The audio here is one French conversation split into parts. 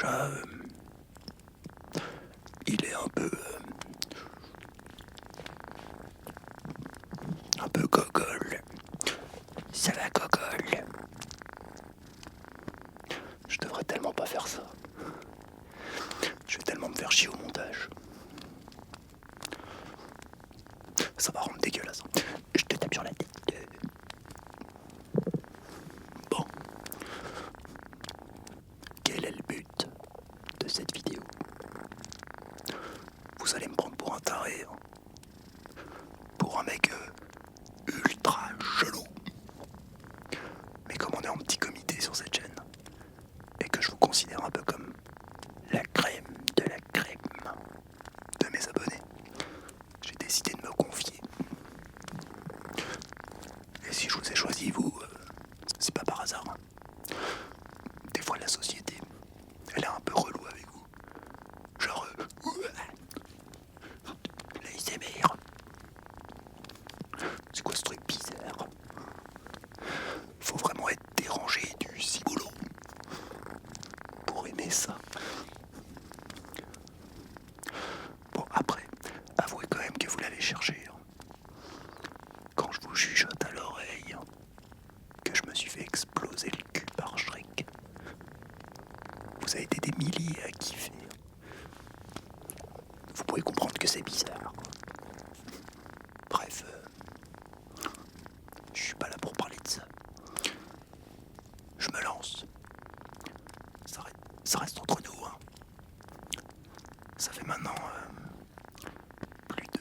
chat, il est un peu gogol. Ça va, gogol? Je devrais tellement pas faire ça. Je vais tellement me faire chier au montage. Ça va rendre dégueulasse. Je te tape sur la tête. Bon. Quel est le but de cette vidéo? Vous allez me prendre pour un taré, hein. Pour un mec ultra chelou. Mais comme on est en petit comité sur cette chaîne, et que je vous considère un peu comme la crème de la crème de mes abonnés, j'ai décidé de me confier. Et si je vous ai choisi, vous, c'est pas par hasard, hein. Des fois la société, elle est un peu relou avec vous. Genre, l'ASMR. C'est quoi ce truc bizarre? Faut vraiment être dérangé du ciboulot pour aimer ça. Bon, après, avouez quand même que vous l'avez cherché, hein. Quand je vous chuchote à l'oreille que je me suis fait exploser le cul par Shrek, vous avez été des milliers à kiffer. Vous pouvez comprendre que c'est bizarre. Bref, je suis pas là pour parler de ça. Je me lance. Ça reste entre nous, hein. Ça fait maintenant plus de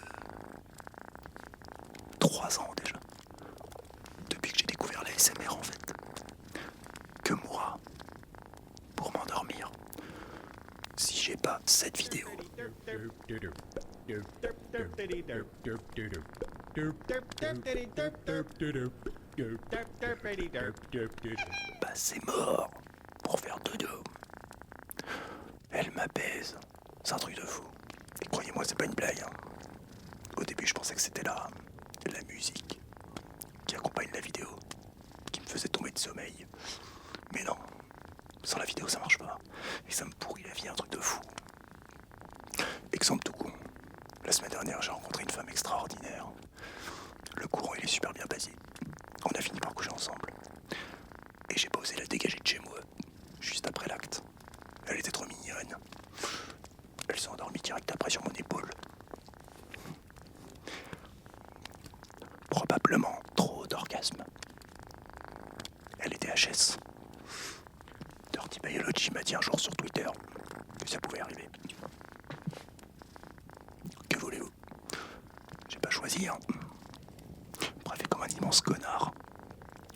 3 ans déjà, depuis que j'ai découvert la SMR en fait, que moi, pour m'endormir, si j'ai pas cette vidéo, bah c'est mort pour faire dodo. Elle m'apaise, c'est un truc de fou. Et croyez-moi, c'est pas une blague, hein. Au début, je pensais que c'était la musique qui accompagne la vidéo qui me faisait tomber de sommeil. Mais non, sans la vidéo, ça marche pas. Et ça me pourrit la vie, un truc de fou. Exemple tout con. La semaine dernière, j'ai rencontré une femme extraordinaire. Le courant, il est super bien passé. On a fini par coucher ensemble. Et j'ai pas osé la dégager de chez moi, juste après l'acte. Elle était trop mignonne. Elle s'est endormie direct après sur mon épaule. Probablement trop d'orgasme. Elle était HS. Dirty Biology m'a dit un jour sur Twitter que ça pouvait arriver. Que voulez-vous? J'ai pas choisi, hein. Bref, et comme un immense connard,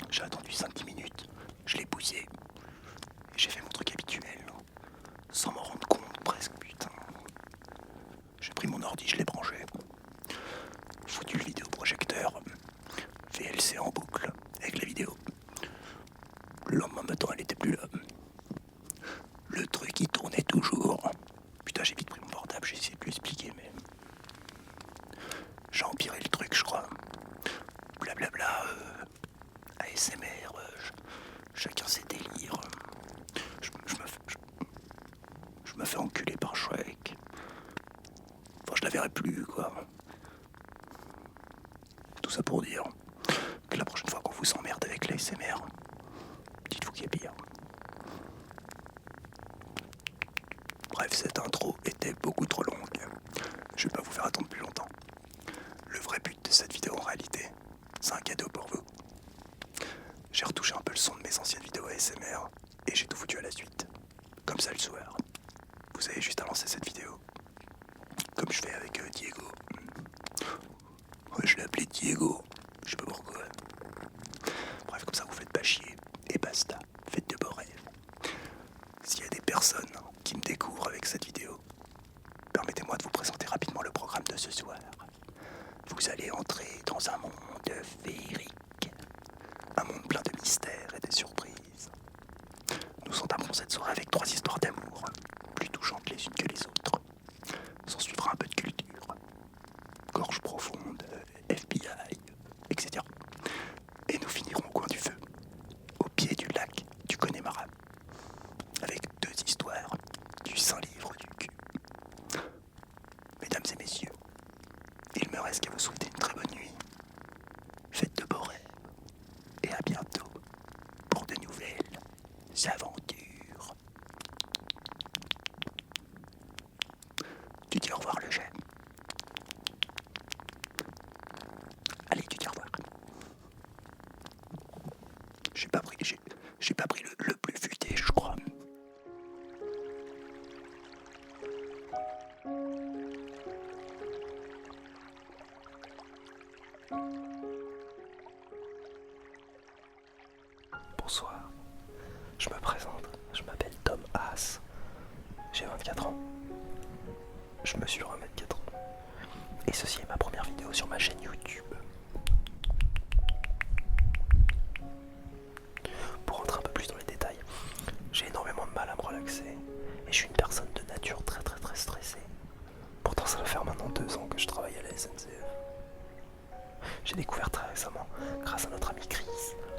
j'ai attendu 5-10 minutes, je l'ai poussé, et j'ai fait mon truc habituel, sans m'en rendre compte presque, putain. J'ai pris mon ordi, je l'ai branché, foutu le vidéoprojecteur, VLC en boucle, avec la vidéo. Le lendemain matin, elle était plus là. Le truc, il tournait toujours. Putain, j'ai vite pris mon portable, j'ai essayé de lui expliquer, mais... j'ai empiré le truc, je crois. Blablabla, ASMR, chacun ses délires. Je me fais enculer par Shrek. Enfin, je la verrai plus, quoi. Tout ça pour dire que la prochaine fois qu'on vous emmerde avec l'ASMR, dites-vous qu'il y a pire. Bref, cette intro était beaucoup trop longue. Je vais pas vous faire attendre plus longtemps. Le vrai but de cette vidéo en réalité, c'est un cadeau pour vous. J'ai retouché un peu le son de mes anciennes vidéos ASMR et j'ai tout foutu à la suite. Comme ça le soir. Vous avez juste à lancer cette vidéo. Comme je fais avec Diego. Ouais, je l'ai appelé Diego. Je sais pas pourquoi. Bref, comme ça vous faites pas chier. Et basta. Faites de beaux rêves. S'il y a des personnes qui me découvrent avec cette vidéo, permettez-moi de vous présenter rapidement le programme de ce soir. Vous allez entrer dans un monde féerique. Un monde plein de mystères et de surprises. Nous entamerons cette soirée avec 3 histoires d'amour, plus touchantes les unes que les autres. S'en suivra un peu de culture, gorge profonde, FBI, etc. Et nous finirons au coin du feu, au pied du lac du Connemara, avec 2 histoires aventures. Tu dis au revoir le chat. Allez, tu dis au revoir. J'ai pas pris le plus futé, je crois. Bonsoir, je me présente, je m'appelle Tom Haas, j'ai 24 ans, je mesure 1m80 et ceci est ma première vidéo sur ma chaîne YouTube. Pour rentrer un peu plus dans les détails, j'ai énormément de mal à me relaxer et je suis une personne de nature très stressée. Pourtant ça va faire maintenant 2 ans que je travaille à la SNCF. J'ai découvert très récemment, grâce à notre ami Chris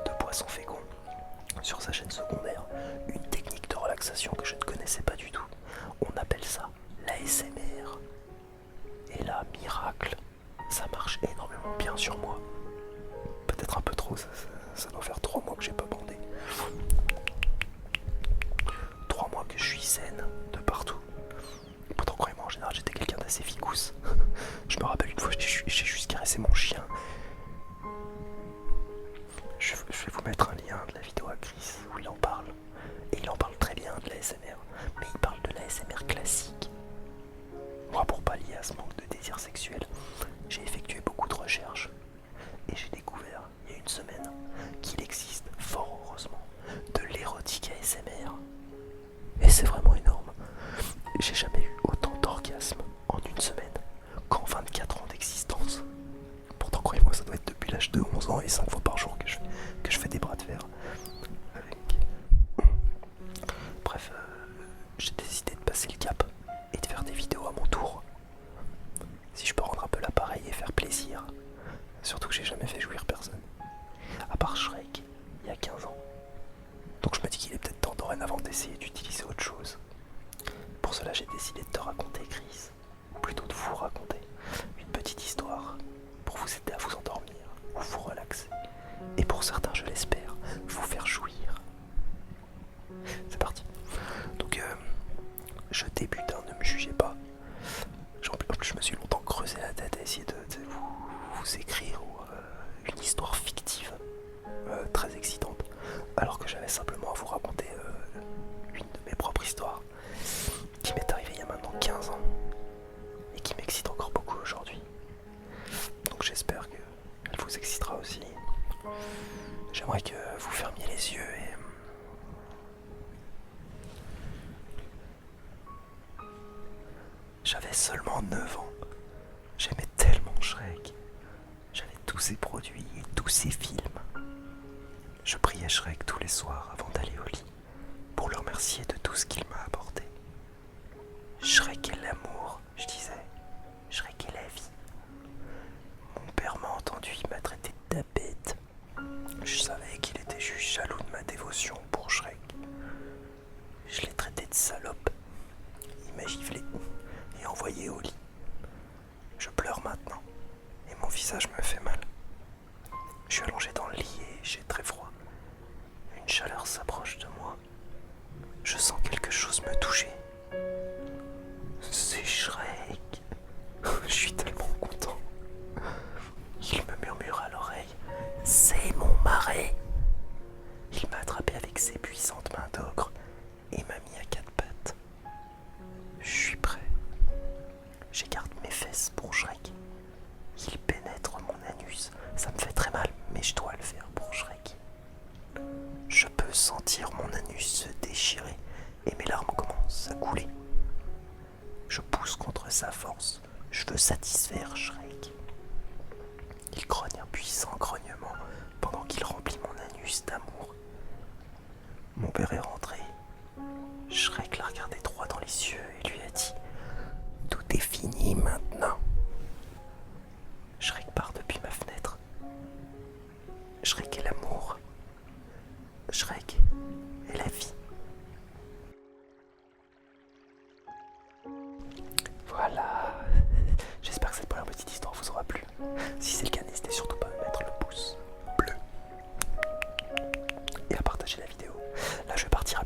de Poisson Fécond, sur sa chaîne secondaire, une technique de relaxation que je ne connaissais pas du tout. On appelle ça l'ASMR. Et là, miracle, ça marche énormément bien sur moi. Peut-être un peu trop, ça doit faire 3 mois que j'ai pas bandé. 3 mois que je suis zen de partout. Pourtant, croyez-moi, en général, j'étais quelqu'un d'assez ficousse. Je me rappelle une fois, j'ai juste caressé mon chien. Je vais vous mettre un lien de la vidéo à Chris où il en parle. Et il en parle très bien de l'ASMR. Mais il parle de l'ASMR classique. Moi, pour pallier à ce manque de désir sexuel, j'ai effectué beaucoup de recherches. Et j'ai découvert, il y a une semaine, qu'il existe, fort heureusement, de l'érotique ASMR. Et c'est vraiment énorme. J'ai jamais eu autant d'orgasmes en une semaine qu'en 24 ans d'existence. Pourtant, croyez-moi, ça doit être depuis l'âge de 11 ans et 5 fois par jour que je fais des bras de fer. Bref, j'ai décidé de passer le cap et de faire des vidéos à mon tour. Si je peux rendre un peu l'appareil et faire plaisir. Surtout que j'ai jamais fait jouir personne. À part Shrek, il y a 15 ans. Donc je me dis qu'il est peut-être temps dorénavant d'essayer d'utiliser autre chose. Pour cela, j'ai décidé de te raconter, Chris, ou plutôt de vous raconter une petite histoire pour vous aider à vous endormir ou vous relaxer. Et pour certains, je l'espère, vous faire jouir. C'est parti. Donc, je débute, ne me jugez pas. En plus, je me suis longtemps creusé la tête à essayer de vous écrire une histoire fictive très excitante, alors que j'avais simplement à vous raconter une de mes propres histoires qui m'est arrivée il y a maintenant 15 ans et qui m'excite encore beaucoup aujourd'hui. Donc j'espère qu'elle vous excitera aussi. J'aimerais que vous fermiez les yeux et j'avais seulement 9 ans. J'aimais tellement Shrek. J'avais tous ses produits et tous ses films. Je priais Shrek tous les soirs avant d'aller au lit pour le remercier de tout ce qu'il m'a apporté. Shrek est l'amour, je disais. Shrek est la vie. Mon père m'a entendu, il m'a traité de tapette. Je savais qu'il était juste jaloux de ma dévotion pour Shrek. Je l'ai traité de salope. Il m'a giflé et envoyé au lit. Je pleure maintenant et mon visage me fait mal. Je suis allongé dans le lit et j'ai très froid. Une chaleur s'approche de moi. Je sens quelque chose me toucher. C'est Shrek. Je suis tellement content. Il me murmure à l'oreille. C'est mon marais. Il m'a attrapé avec ses puissantes mains d'ogre et m'a mis à 4 pattes. Je suis prêt. J'écarte mes fesses pour Shrek. Il pénètre mon anus. Ça me fait très mal, mais je dois le faire pour Shrek. Je peux sentir mon anus se déchirer et mes larmes commencent à couler. Je pousse contre sa force. Je veux satisfaire Shrek. Il grogne un puissant grognement pendant qu'il remplit mon anus d'amour. Mon père est rentré. Shrek l'a regardé droit dans les yeux et lui a dit « Tout est fini maintenant ». Shrek part depuis ma fenêtre. Shrek est l'amour. Shrek est la vie. Voilà. J'espère que cette première petite histoire vous aura plu. Si c'est le cas, n'hésitez surtout pas à mettre le pouce bleu et à partager la vidéo. Là, je vais partir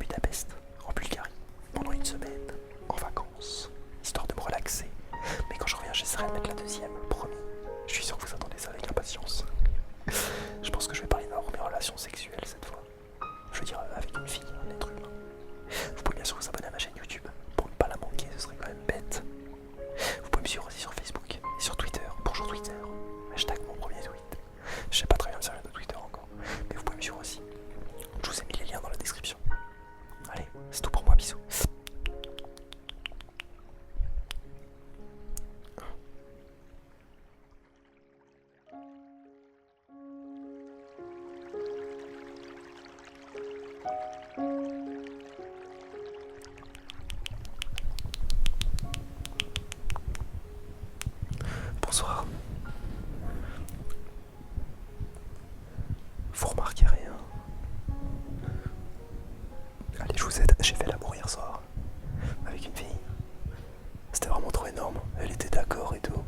une fille, un être humain. Vous pouvez bien sûr vous abonner à ma chaîne YouTube pour ne pas la manquer, ce serait quand même bête. Vous pouvez me suivre aussi sur Facebook et sur Twitter. Bonjour Twitter. Hashtag mon premier tweet. Je sais pas très bien me servir de Twitter encore, mais vous pouvez me suivre aussi. Je vous ai mis les liens dans la description. Allez, c'est tout pour moi, bisous. Bonsoir. Vous remarquez rien? Allez, je vous aide. J'ai fait l'amour hier soir avec une fille. C'était vraiment trop énorme. Elle était d'accord et tout.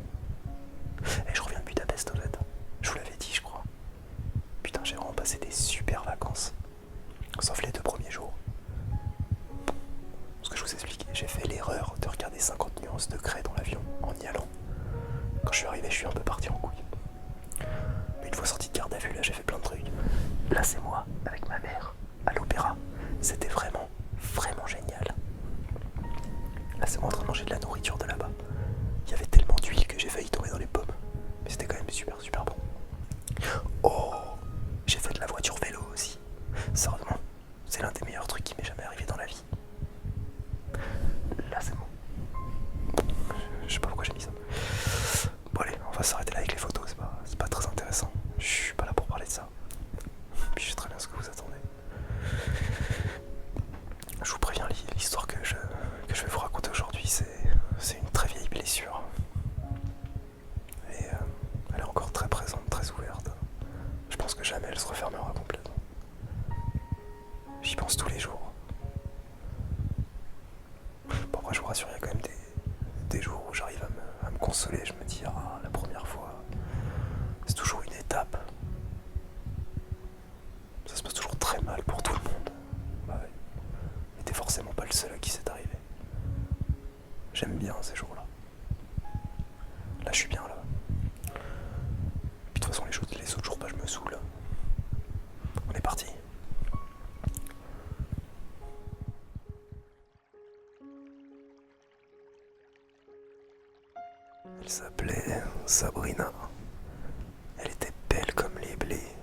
Et je reviens de Budapest en fait. Je vous l'avais dit, je crois. Putain, j'ai vraiment passé des super vacances. Sauf les 2 premiers jours. Ce que je vous explique, j'ai fait l'erreur de regarder 50 nuances de craie dans l'avion en y allant. Quand je suis arrivé, je suis un peu parti en couille. Mais une fois sorti de garde à vue, là, j'ai fait plein de trucs. Là, c'est moi, avec ma mère, à l'opéra. C'était vraiment, vraiment génial. Là, c'est moi en train de manger de la nourriture de là-bas. Il y avait tellement d'huile que j'ai failli tomber dans les pommes. Mais c'était quand même super, super bon. Oh, j'ai fait de la voiture vélo aussi. Sérieusement, c'est l'un des meilleurs trucs qui m'est jamais arrivé dans la vie. Là, c'est bon. Je sais pas pourquoi j'ai mis ça. Bon allez, on va s'arrêter là avec les photos, c'est pas très intéressant. Je suis pas là pour parler de ça. Puis je sais très bien ce que vous attendez. Je vous préviens, l'histoire que je vais vous raconter aujourd'hui, c'est une très vieille blessure. Et elle est encore très présente, très ouverte. Je pense que jamais elle se refermera complètement. J'y pense tous les jours. Bon après je vous rassure, il y a quand même des jours où j'arrive à me consoler. Je me dis, ah, la première fois, c'est toujours une étape. Ça se passe toujours très mal pour tout le monde. Bah ouais. Et t'es forcément pas le seul à qui c'est arrivé. J'aime bien ces jours-là. Là, je suis bien là. Puis de toute façon, les autres jours, bah, je me saoule. On est parti. Elle s'appelait Sabrina. Elle était belle comme les blés.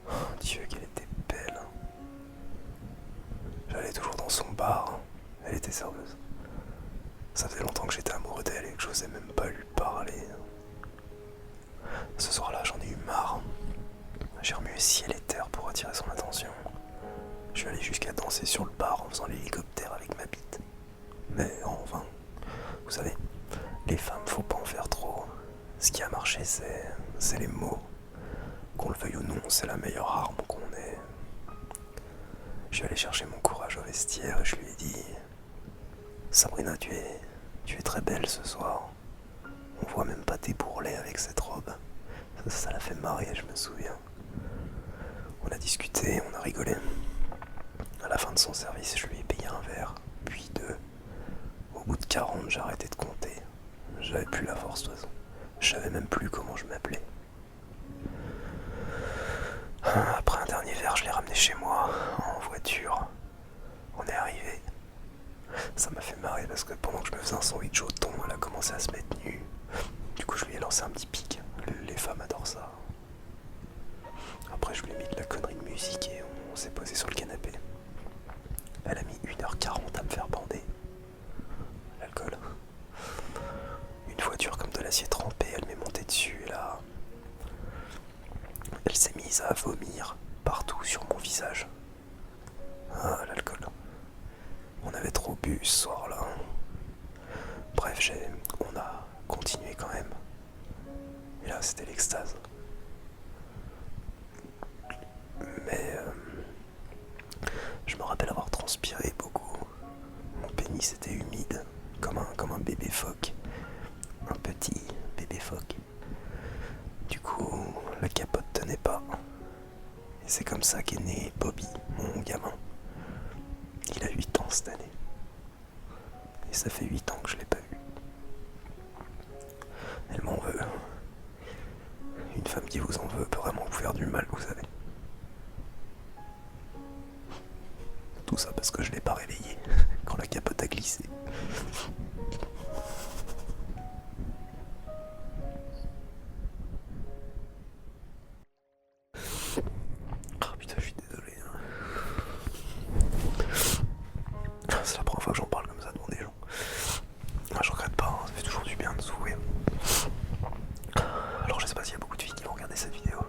Oh Dieu, qu'elle était belle. J'allais toujours dans son bar. Elle était serveuse. Ça faisait longtemps que j'étais amoureux d'elle et que j'osais même pas lui parler. Ce soir-là, j'en ai eu marre. J'ai remué ciel et terre pour attirer son attention. Je suis allé jusqu'à danser sur le bar en faisant l'hélicoptère avec ma bite. Mais en vain. Vous savez, les femmes, faut pas en faire trop. Ce qui a marché, c'est les mots. Qu'on le veuille ou non, c'est la meilleure arme qu'on ait. Je suis allé chercher mon courage au vestiaire et je lui ai dit: Sabrina, tu es très belle ce soir. On voit même pas tes bourrelets avec cette robe. Ça l'a fait marrer, je me souviens. On a discuté, on a rigolé. À la fin de son service, je lui ai payé un verre, puis 2. Au bout de 40, j'ai arrêté de compter. J'avais plus la force de toute façon. Je savais même plus comment je m'appelais. Après un dernier verre, je l'ai ramené chez moi, en voiture. On est arrivé. Ça m'a fait marrer parce que pendant que je me faisais un sandwich au thon, elle a commencé à se mettre nue. Du coup, je lui ai lancé un petit pic. Les femmes adorent ça. Après, je lui ai mis de la connerie de musique et on s'est posé sur le canapé. Elle a mis 1h40 à me faire bander. L'alcool. Une voiture comme de l'acier trempé, elle m'est montée dessus et là... Elle s'est mise à vomir partout sur mon visage. Ah, l'alcool. On avait trop bu ce soir-là. Bref, on a continué quand même. Et là, c'était l'extase. Mais je me rappelle avoir transpiré beaucoup. Mon pénis était humide, comme un bébé phoque. Un petit bébé phoque. Du coup, la capote tenait pas. Et c'est comme ça qu'est né Bobby, mon gamin. Il a 8 ans cette année. Et ça fait 8 ans que je l'ai pas vu. Elle m'en veut. Une femme qui vous en veut peut vraiment vous faire du mal, vous savez. ça parce que je l'ai pas réveillé quand la capote a glissé. Oh putain, je suis désolé. C'est la première fois que j'en parle comme ça devant des gens. Je regrette pas, ça fait toujours du bien de s'ouvrir. Alors je sais pas s'il y a beaucoup de filles qui vont regarder cette vidéo,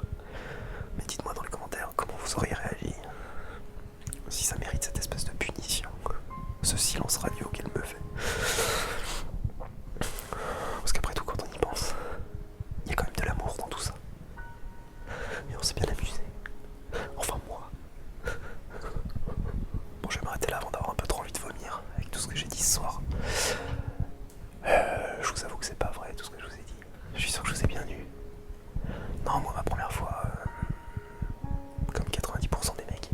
mais dites-moi dans les commentaires comment vous auriez réagi. Si ça mérite cette espèce de punition, ce silence radio qu'elle me fait. Parce qu'après tout, quand on y pense, il y a quand même de l'amour dans tout ça. Et on s'est bien amusé. Enfin moi. Bon, je vais m'arrêter là avant d'avoir un peu trop envie de vomir avec tout ce que j'ai dit ce soir. Je vous avoue que c'est pas vrai tout ce que je vous ai dit. Je suis sûr que je vous ai bien eu. Non, moi ma première fois, comme 90% des mecs,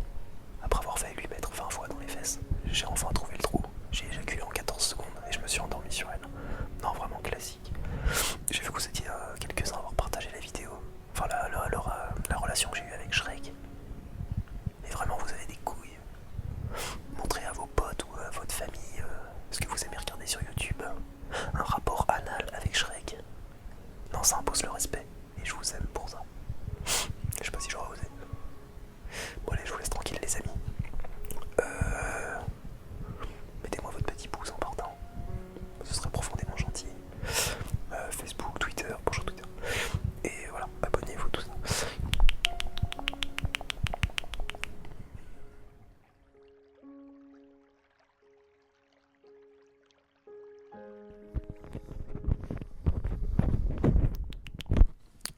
après avoir failli lui mettre 20 fois dans les fesses, j'ai enfin trouvé le trou. J'ai éjaculé en 14 secondes et je me suis endormi sur elle. Non, vraiment classique. J'ai vu que vous étiez quelques-uns à avoir partagé la vidéo. Enfin, la relation que j'ai eue avec Shrek. Et vraiment, vous avez des couilles. Montrez à vos potes ou à votre famille ce que vous aimez regarder sur YouTube. Un rapport anal avec Shrek. Non, ça impose le respect. Et je vous aime pour ça. Je sais pas si j'aurais osé. Bon allez, je vous laisse tranquille les amis. Mettez-moi votre petit pouce en partant. Ce serait profondément gentil. Facebook, Twitter, bonjour Twitter. Et voilà, abonnez-vous, tout ça.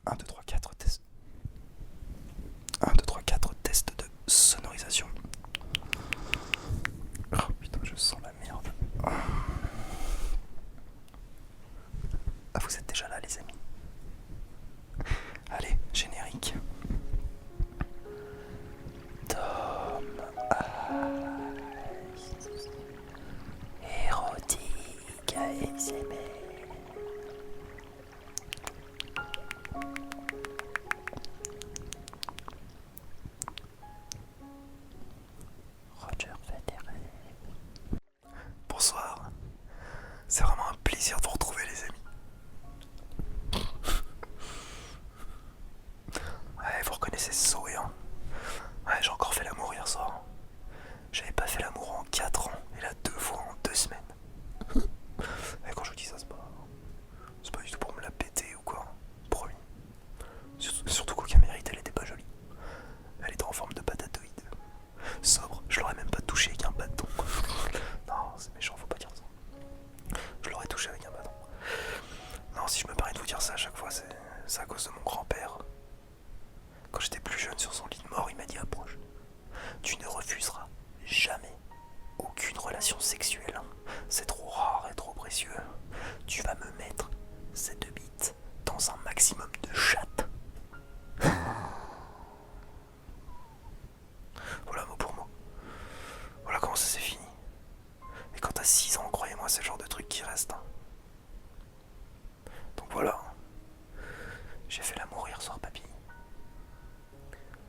Un, deux, trois, quatre, test. 1, 2, 3, 4, test de sonorisation. Oh putain, je sens la merde. Ah, vous êtes déjà là, les amis. Allez, générique. Tom érotique ASMR. Roger Federer. Bonsoir. C'est vraiment un plaisir de vous retrouver, les amis. Ouais, vous reconnaissez ce sourire. Ouais, j'ai encore fait l'amour hier soir. J'avais pas fait l'amour en 4 ans, et là 2 fois en 2 semaines. Et quand je vous dis ça, c'est pas du tout pour me la péter ou quoi. Promis. Surtout qu'aucun mérite, elle était pas jolie. Elle était en forme de patatoïde. Sobre, je l'aurais même pas touché avec un bâton. Non, c'est méchant, faut pas dire ça. Je l'aurais touché avec un bâton. Non, si je me permets de vous dire ça à chaque fois, c'est à cause de mon grand-père. Quand j'étais plus jeune sur son lit de mort, il m'a dit approche. Tu ne refuseras jamais aucune relation sexuelle. C'est trop rare et trop précieux. Tu vas me mettre cette bite dans un maximum de chatte. Voilà mot pour mot. Voilà comment ça s'est fini. Et quand t'as 6 ans, croyez-moi, c'est le genre de truc qui reste. Donc voilà. J'ai fait l'amour hier soir, papy.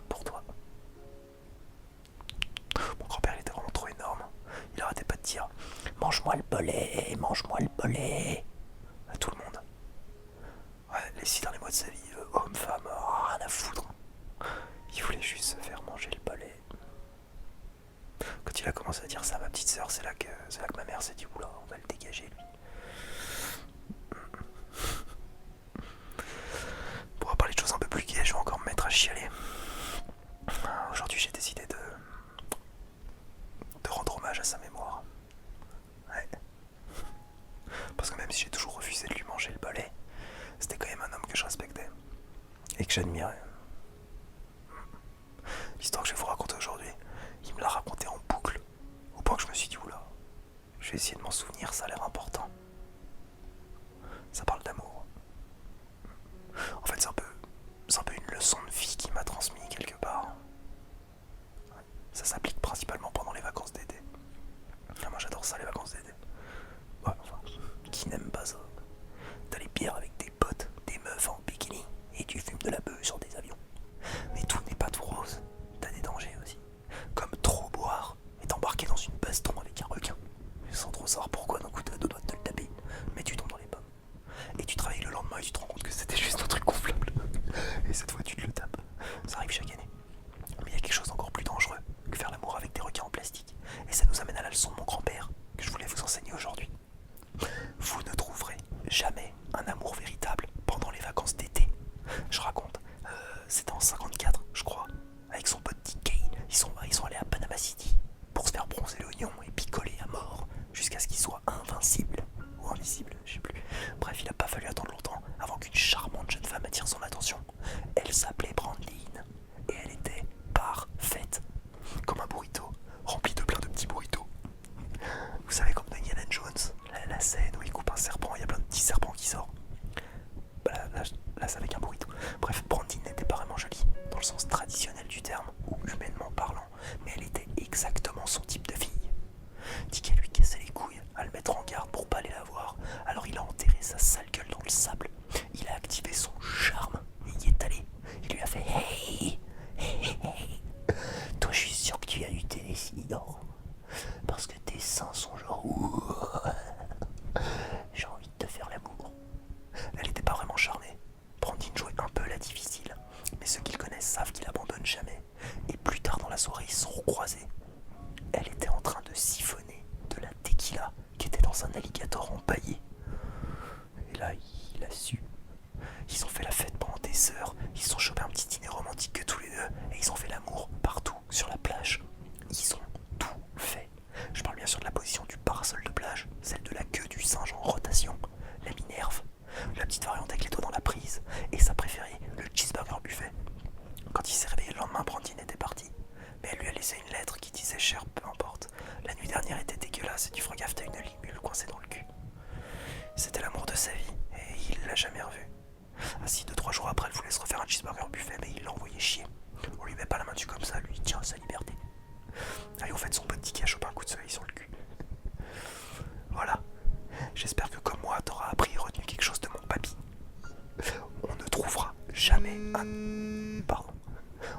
Pour toi. Mon grand-père, il était vraiment trop énorme. Il arrêtait pas de dire mange-moi le bolet, mange-moi le bolet. À tout le monde. Ouais, les 6 derniers mois de sa vie, homme, femme, rien à foutre. Il voulait juste se faire manger le bolet. Quand il a commencé à dire ça à ma petite sœur, c'est là que ma mère s'est dit oula, on va le dégager lui. Pour parler de choses un peu plus gaies, je vais encore me mettre à chialer. Aujourd'hui, j'ai décidé de rendre hommage à sa mémoire. Ouais. Parce que même si j'ai toujours refusé de lui manger le bolet, c'était quand même un homme que je respectais et que j'admirais. L'histoire que je vais vous raconter aujourd'hui, il me l'a racontée en boucle, au point que je me suis dit oula, je vais essayer de m'en souvenir, ça a l'air important. Ça parle d'amour. En fait, c'est un peu une leçon de vie qui m'a transmis quelque part. Ça s'applique principalement pendant les vacances d'été. Ah, moi j'adore ça, les vacances d'été. Ouais, enfin, qui n'aime pas ça? T'as les bières avec des potes, des meufs en bikini, et tu fumes de la beuh sur des avions. Mais tout n'est pas tout rose, t'as des dangers aussi. Comme trop boire et t'embarquer Et ça nous amène à la leçon de mon grand-père que je voulais vous enseigner aujourd'hui. Vous ne trouverez jamais un amour véritable pendant les vacances d'été. Je raconte, c'était en 54, je crois, avec son pote DK. Ils sont allés à Panama City pour se faire bronzer l'oignon et picoler à mort jusqu'à ce qu'il soit invincible ou invisible, je sais plus. Bref, il n'a pas fallu attendre longtemps avant qu'une charmante jeune femme attire son attention. Elle s'appelait Brandine et elle était parfaite, comme un burrito, rempli de plein de petits burritos. Vous savez, comme dans Indiana Jones, la scène où il coupe un serpent, il y a plein de petits serpents qui sortent. Bah là c'est avec un burrito. Bref, Brandine n'était pas vraiment jolie, dans le sens traditionnel du terme, ou humainement parlant, mais elle était exactement son type de fille. Dit qu'elle lui cassait les couilles à le mettre en garde pour pas aller la voir, alors il a enterré sa sale gueule dans le sable. Il a activé son charme et y est allé. Il lui a fait hey, hey, hey. Toi, je suis sûr que tu viens du Tennessee, non? Parce que tes seins sont genre j'ai envie de te faire l'amour. Elle était pas vraiment charmée. Brandine jouait un peu la difficile, mais ceux qui le connaissent savent qu'il abandonne jamais. Et plus tard dans la soirée, ils se sont recroisés. Elle était en train de siphonner de la tequila qui était dans un alligator empaillé. Et là, il a su. Ils ont fait la fête pendant des heures, ils se sont chopés un petit dîner romantique que tous les deux, et ils ont fait l'amour partout sur la plage. Ils ont tout fait. Je parle bien sûr de la position du parasol de plage, celle de la queue du singe en rotation, la Minerve, la petite variante avec les doigts dans la prise, et sa préférée, le cheeseburger buffet. Quand il s'est réveillé le lendemain, Brandine était partie, mais elle lui a laissé une lettre qui disait cher, peu importe. La nuit dernière était dégueulasse et tu feras gaffe, t'as une limule coincée dans le cul. C'était l'amour de sa vie, et il l'a jamais revu. Ainsi, 2-3 jours après, elle voulait se refaire un cheeseburger buffet, mais il l'a envoyé chier. On lui met pas la main dessus comme ça, lui tient à sa liberté. Allez, on fait son petit qui a chopé un coup de soleil sur le cul. Voilà. J'espère que comme moi, t'auras appris et retenu quelque chose de mon papy. On ne trouvera jamais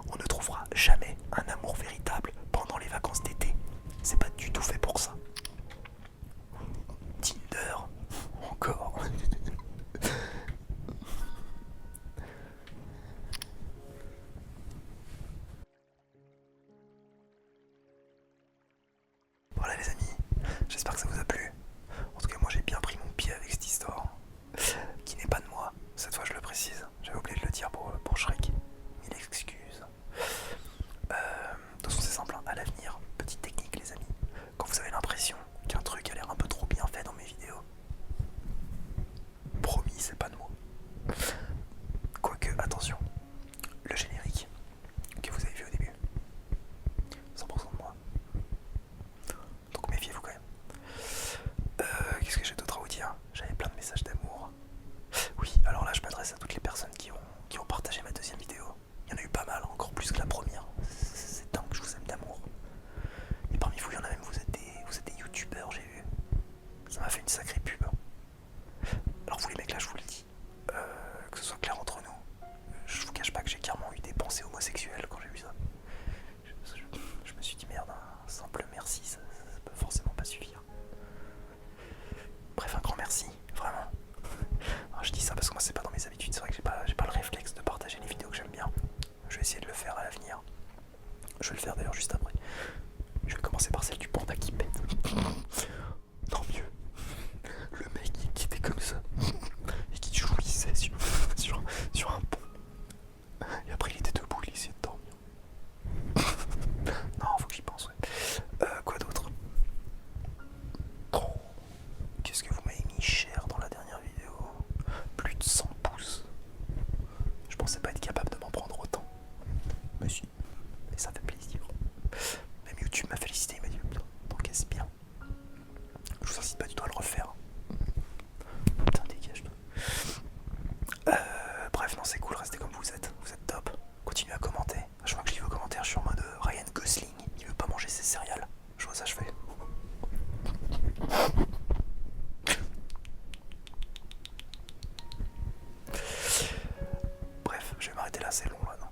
On ne trouvera jamais un amour véritable pendant les vacances d'été. C'est pas du tout fait pour ça. Tinder, encore. Voilà les amis, j'espère que ça vous a plu. En tout cas moi j'ai bien pris mon pied avec cette histoire, qui n'est pas de moi, cette fois je le précise, j'avais oublié de le dire pour Shrek, mille excuses. De toute façon c'est simple, hein. À l'avenir, petite technique les amis, quand vous avez l'impression qu'un truc a l'air un peu trop bien fait dans mes vidéos, promis c'est pas de moi. Quoique, attention, le générique que vous avez vu au début, 100% de moi. Donc méfiez-vous quand même. Qu'est-ce que j'ai d'autre à vous dire? J'avais plein de messages d'amour. Oui, alors là je m'adresse à toutes les personnes qui ont partagé ma deuxième vidéo. Il y en a eu pas mal, encore plus que la première. C'est dingue, je vous aime d'amour. Et parmi vous, il y en a même, vous êtes des youtubeurs, j'ai vu. Ça m'a fait une sacrée pub. Alors vous les mecs là, je vous le dis, que ce soit clair entre nous, je vous cache pas que j'ai carrément eu des pensées homosexuelles quand j'ai vu ça. Je me suis dit merde, un simple merci, ça peut forcément pas suffire. Bref, un grand merci, vraiment. Alors, je dis ça parce que moi c'est pas dans mes habitudes, c'est vrai que j'ai pas le réflexe de partager les vidéos que j'aime bien. Je vais essayer de le faire à l'avenir. Je vais le faire d'ailleurs juste après. Je vais commencer par celle du panda qui pète. Non mieux. Le mec qui était comme ça et qui jouissait sur un pont. Et après il était debout, il essayait de dormir. Non, faut que j'y pense, ouais. Quoi d'autre? Oh, qu'est-ce que vous m'avez mis cher dans la dernière vidéo? Plus de 100 pouces. Je pensais pas être capable de m'en prendre autant. Mais si. Et ça fait plaisir. Même YouTube m'a félicité, il m'a dit t'encaisses bien. Je vous incite pas du tout à le refaire. Putain, dégage toi. Bref, non, c'est cool, restez comme vous êtes top. Continuez à commenter. Je vois que je lis vos commentaires, je suis en mode Ryan Gosling, il veut pas manger ses céréales. Je vois ça, je fais. Bref, je vais m'arrêter là, c'est long là, non.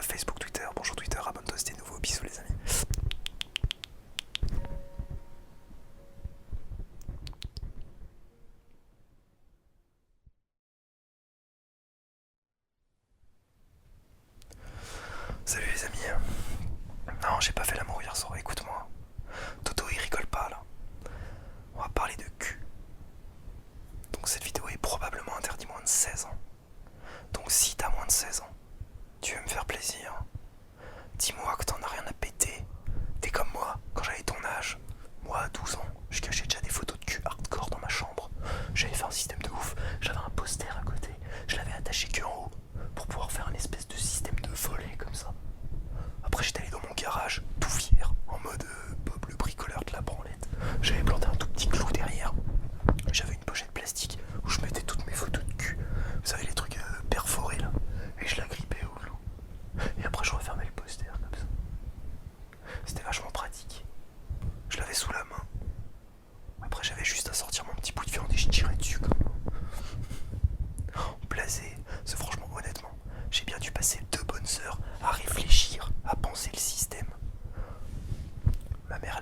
Facebook, Twitter, bonjour Twitter, abonne-toi si t'es nouveau, bisous les amis. Salut les amis. Non, j'ai pas fait l'amour hier soir, écoute-moi.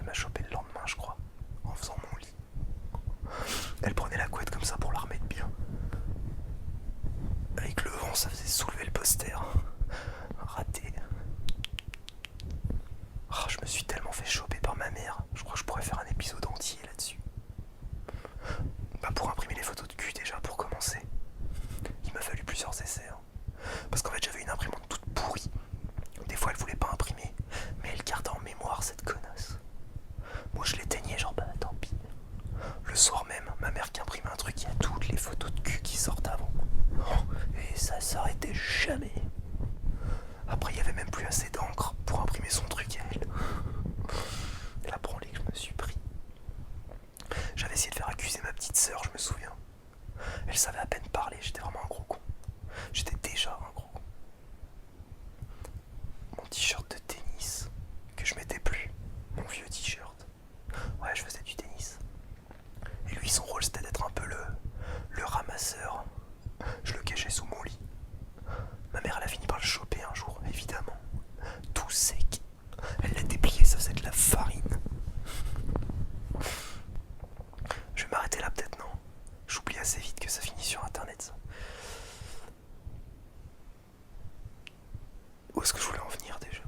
m'a chopé le lendemain, je crois, en faisant mon lit. Elle prenait la couette comme ça pour la remettre bien. Avec le vent, ça faisait soulever le poster. Raté. Oh, je me suis tellement fait choper par ma mère. Je crois que je pourrais faire un épisode entier là-dessus. Bah pour imprimer les photos de cul déjà, pour commencer. Il m'a fallu plusieurs essais. Parce qu'en fait j'avais une imprimante toute pourrie. Des fois elle voulait pas imprimer, mais elle gardait en mémoire cette connasse. Moi je l'éteignais genre bah tant pis. Le soir même, ma mère qui imprimait un truc, il y a toutes les photos de cul qui sortent avant. Et ça s'arrêtait jamais. Après il y avait même plus assez d'encre pour imprimer son truc à elle. La branlée que je me suis pris. J'avais essayé de faire accuser ma petite sœur, je me souviens. Elle savait à peine parler, j'étais vraiment un gros con. J'étais déjà un gros con. Mon t-shirt de tennis, que je mettais plus. Mon vieux t-shirt. Ouais, je faisais du tennis. Et lui, son rôle, c'était d'être un peu le ramasseur. Je le cachais sous mon lit. Ma mère, elle a fini par le choper un jour, évidemment. Tout sec. Elle l'a déplié, ça faisait de la farine. Je vais m'arrêter là peut-être, non? J'oublie assez vite que ça finit sur internet, ça. Où est-ce que je voulais en venir déjà?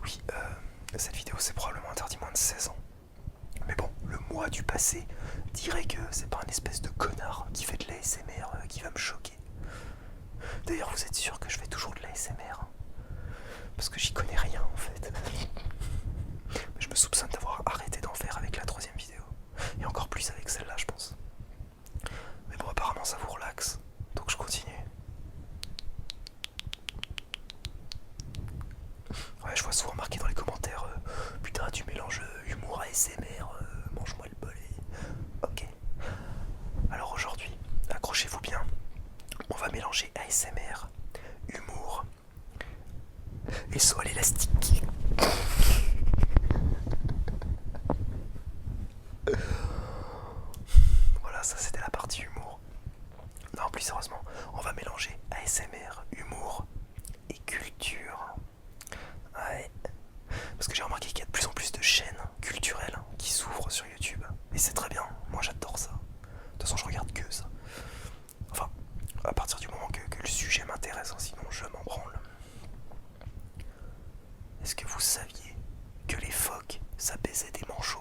Oui, cette vidéo c'est probablement interdit moins de 16 ans. Mais bon, le moi du passé dirait que c'est pas un espèce de connard qui fait de l'ASMR qui va me choquer. D'ailleurs, vous êtes sûr que je fais toujours de l'ASMR? Parce que j'y connais rien en fait. Je me soupçonne d'avoir arrêté d'en faire avec la 3e vidéo. Et encore plus avec celle-là, je pense. Mais bon, apparemment ça vous relaxe. Donc je continue. Ouais, je vois souvent marqué dans les commentaires putain, tu mélanges humour ASMR, mange-moi le bol. Ok. Alors aujourd'hui, accrochez-vous bien. On va mélanger ASMR, humour et saut à l'élastique. Voilà, ça c'était la partie humour. Non, plus sérieusement, on va mélanger ASMR, humour et culture. Ouais. Parce que j'ai remarqué qu'il y a de plus en plus de chaînes culturelles qui s'ouvrent sur YouTube. Et c'est très bien, moi j'adore ça. De toute façon, je regarde que ça. Enfin, à partir du moment que le sujet m'intéresse, sinon je m'en branle. Est-ce que vous saviez que les phoques, ça baisait des manchots?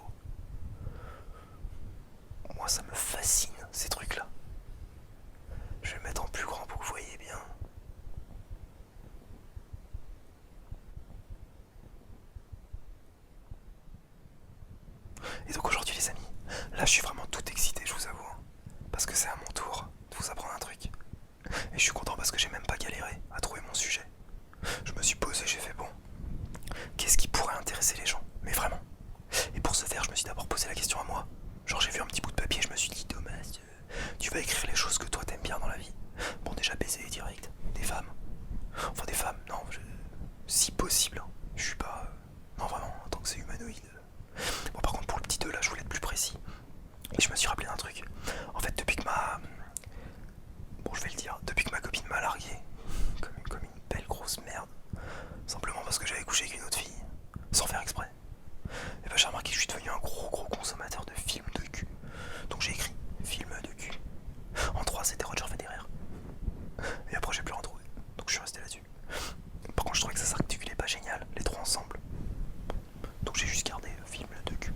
Moi ça me fascine ces trucs-là. Je vais le mettre en plus grand pour que vous voyez bien. Et donc aujourd'hui les amis, là je suis vraiment tout excité, je vous avoue. Parce que c'est à mon tour de vous apprendre un truc. Et je suis content parce que j'ai même pas galéré à trouver mon sujet. Je me suis posé, j'ai fait bon, qu'est-ce qui pourrait intéresser les gens? Mais vraiment. Et pour ce faire, je me suis d'abord posé la question à moi. Genre j'ai vu un petit bout de papier, je me suis dit Thomas, tu vas écrire les choses que toi t'aimes bien dans la vie. Bon, déjà baiser direct, des femmes. Enfin des femmes, non, si possible. Hein. Je suis pas... non vraiment, tant que c'est humanoïde. Bon par contre pour le petit 2 là, je voulais être plus précis. Et je me suis rappelé d'un truc. En fait depuis que bon je vais le dire, depuis que ma copine m'a largué, comme une belle grosse merde, simplement parce que j'avais couché avec une autre fille, sans faire exprès. Et ben j'ai remarqué que je suis devenu un gros consommateur de films de cul. Donc j'ai écrit film de cul. En 3 c'était Roger Federer. Et après j'ai plus rien trouvé. Donc je suis resté là-dessus. Par contre je trouvais que ça s'articulait pas génial, les trois ensemble. Donc j'ai juste gardé film de cul.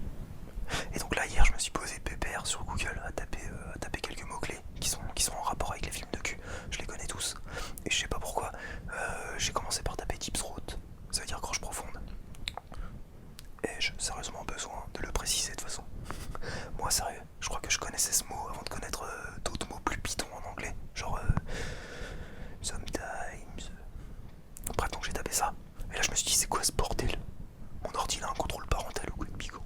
Et donc là hier je me suis posé pépère sur Google à taper quelques mots-clés qui sont en rapport avec les films de cul. Je les connais tous. Et je sais pas pourquoi. J'ai commencé par taper Deep Throat. Ça veut dire gorge profonde. Et j'ai sérieusement besoin de le préciser de toute façon. Moi sérieux, je crois que je connaissais ce mot avant de connaître d'autres mots plus pitons en anglais. Genre sometimes. Bref, donc j'ai tapé ça. Et là je me suis dit c'est quoi ce bordel? Mon ordi a un contrôle parental au coup de bigot.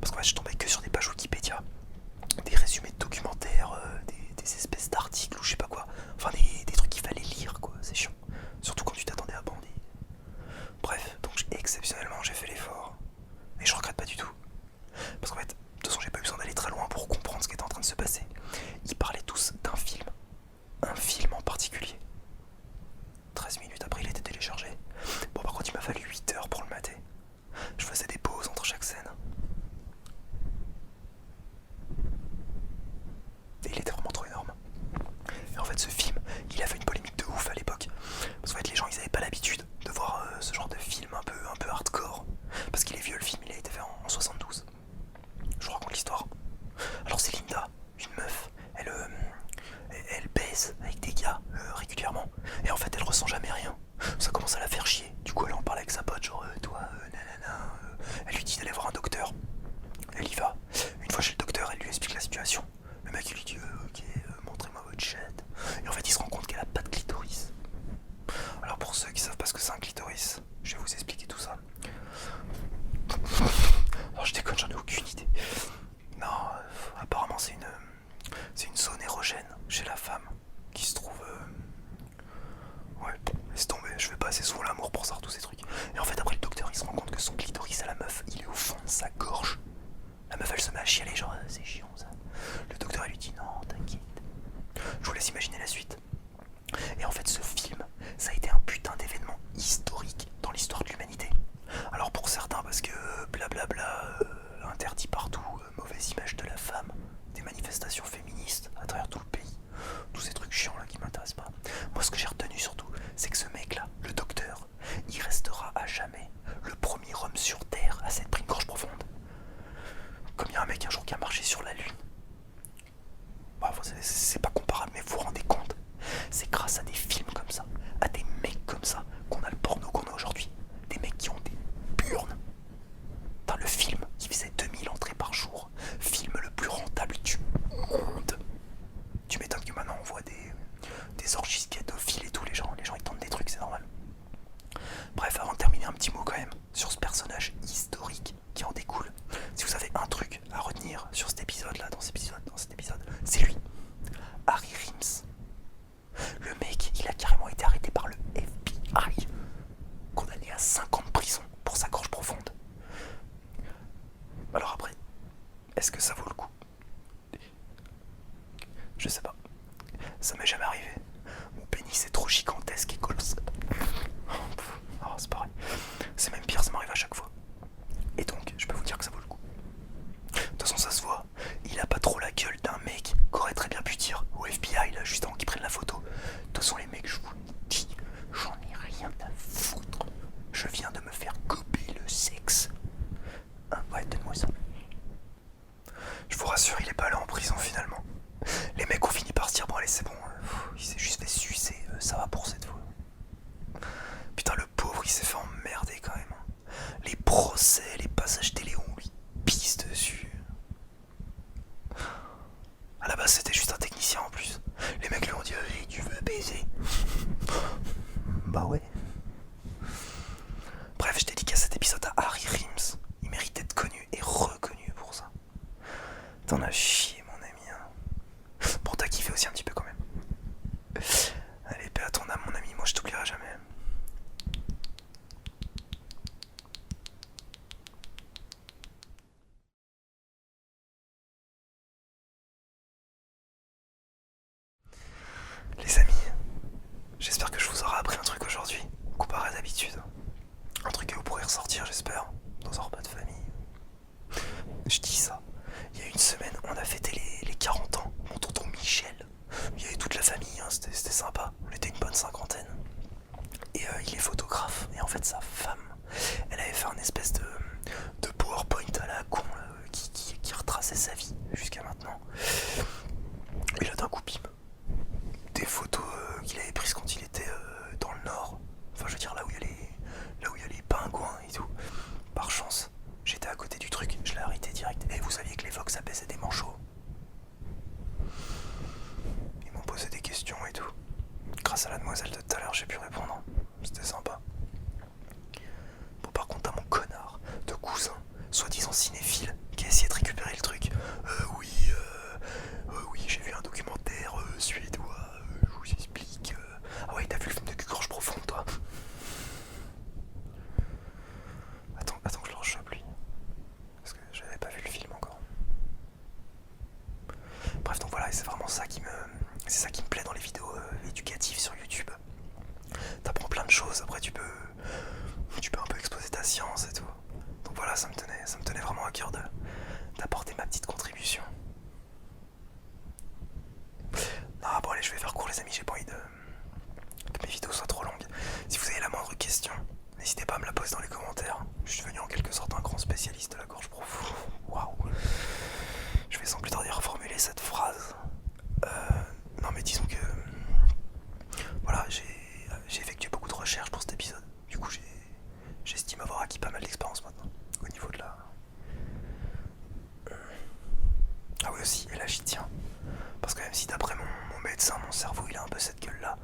Parce qu'en fait je tombais que sur des pages Wikipédia, des résumés de documentaires, des espèces d'articles ou je sais pas quoi. Enfin des trucs qu'il fallait lire quoi, c'est chiant. Surtout quand tu t'attendais à bander. Bref, donc exceptionnellement j'ai fait l'effort. Et je regrette pas du tout. Parce qu'en fait, de toute façon j'ai pas eu besoin d'aller très loin pour comprendre ce qui était en train de se passer. Ils parlaient tous d'un film. Un film en particulier. 13 minutes après il était téléchargé. Bon par contre il m'a fallu 8 heures sa gorge. La meuf, elle se met à chialer, genre c'est chiant ça. Le docteur, elle lui dit non, t'inquiète. Je vous laisse imaginer la suite. Et en fait, ce film, ça a été un putain d'événement historique dans l'histoire de l'humanité. Alors pour certains, parce que blablabla, interdit partout, mauvaise image de la femme, des manifestations féministes à travers tout le pays, tous ces trucs chiants là qui m'intéressent pas. Moi, ce que j'ai retenu surtout, c'est que ce mec-là, le docteur, il restera à jamais le premier homme sur Terre à s'être pris une gorge profonde. Comme il y a un mec un jour qui a marché sur la Lune. Bah, c'est pas comparable, mais vous vous rendez compte? C'est grâce à des films comme ça, à des mecs comme ça, qu'on a le porno qu'on a aujourd'hui. Des mecs qui ont des burnes. Dans le film qui faisait 2000 entrées par jour, film le plus rentable du monde. Tu m'étonnes que maintenant on voit des orgies scatophiles et tout, les gens ils tentent des trucs, c'est normal. Bref, avant de terminer, un petit mot quand même sur ce personnage historique qui en découle. Si vous avez un truc à retenir sur cet épisode là, dans cet épisode, c'est lui, Harry Rims. Le mec, il a carrément été arrêté par le FBI, condamné à 5 ans de prison pour sa gorge profonde. Alors après, est-ce que ça vaut le coup? Je sais pas. Ça m'est jamais arrivé. Mon pénis est trop gigantesque et colossal. Oh, c'est pareil. C'est même pire, ça m'arrive à chaque fois. Et donc, je peux vous dire que ça vaut le coup. De toute façon, ça se voit. Il a pas trop la gueule d'un mec qu'aurait très bien pu dire au FBI, là, juste avant qu'ils prennent la photo. De toute façon, les mecs, je vous dis, j'en ai rien à foutre. Je viens de me faire gober le sexe. Hein, ouais, donne-moi ça. Je vous rassure, il est pas allé en prison finalement. Les mecs ont fini par se dire, bon allez, c'est bon, il s'est juste fait sucer, ça va pour cette fois. Putain, le pauvre, il s'est fait emmerder quand même. Les procès, les passages télé, on lui pisse dessus. À la base, c'était juste un technicien en plus. Les mecs lui ont dit, hey, tu veux baiser? Bah ouais. Bref, je dédicace cet épisode à Harry Rims. Il mérite d'être connu et reconnu pour ça. T'en as chié, mon ami. Hein. Bon, t'as kiffé aussi un petit peu quand même. Allez, paix à ton âme, mon ami. Moi, je t'oublierai jamais. Les amis, j'espère que je vous aurai appris un truc aujourd'hui, comparé à d'habitude. Un truc que vous pourrez ressortir, j'espère, dans un repas de famille. Je dis ça. Il y a une semaine, on a fêté les 40 ans. Mon tonton Michel. Il y avait toute la famille, hein, c'était sympa. On était une bonne cinquantaine. Et il est photographe. Et en fait, sa femme, elle avait fait un espèce de PowerPoint à la con qui retraçait sa vie jusqu'à maintenant. Et là, d'un coup, bim. Des photos qu'il avait prises quand il était dans le nord. Enfin, je veux dire, là où il y a les pingouins et tout. Par chance, j'étais à côté du truc, je l'ai arrêté direct. Et vous saviez que les phoques, ça baissait des manchots. Ils m'ont posé des questions et tout. Grâce à la demoiselle de tout à l'heure, j'ai pu répondre. C'était sympa. Bon, par contre, t'as mon connard de cousin, soi-disant cinéphile, qui a essayé de récupérer le truc. Oui, j'ai vu un documentaire suédois, je vous explique. Ah ouais, t'as vu le film de Gorge Profonde, toi? Attends que je le rechoppe, lui. Parce que j'avais pas vu le film encore. Bref, donc voilà, et c'est vraiment ça qui me plaît dans les vidéos éducatives sur YouTube. T'apprends plein de choses, après tu peux un peu exposer ta science et tout. Donc voilà, ça me tenait vraiment à cœur d'apporter ma petite contribution. Non, bon allez, je vais faire court les amis, j'ai pas envie que mes vidéos soient trop longues. Si vous avez la moindre question, n'hésitez pas à me la poser dans les commentaires. Je suis devenu en quelque sorte un grand spécialiste de la gorge profonde. Waouh. Je vais sans plus tarder reformuler cette phrase. Non mais disons que voilà, j'ai effectué beaucoup de recherches pour cet épisode. Du coup j'estime avoir acquis pas mal d'expérience maintenant au niveau de la... Ah oui aussi, et là j'y tiens. Parce que même si d'après mon médecin, mon cerveau il a un peu cette gueule là,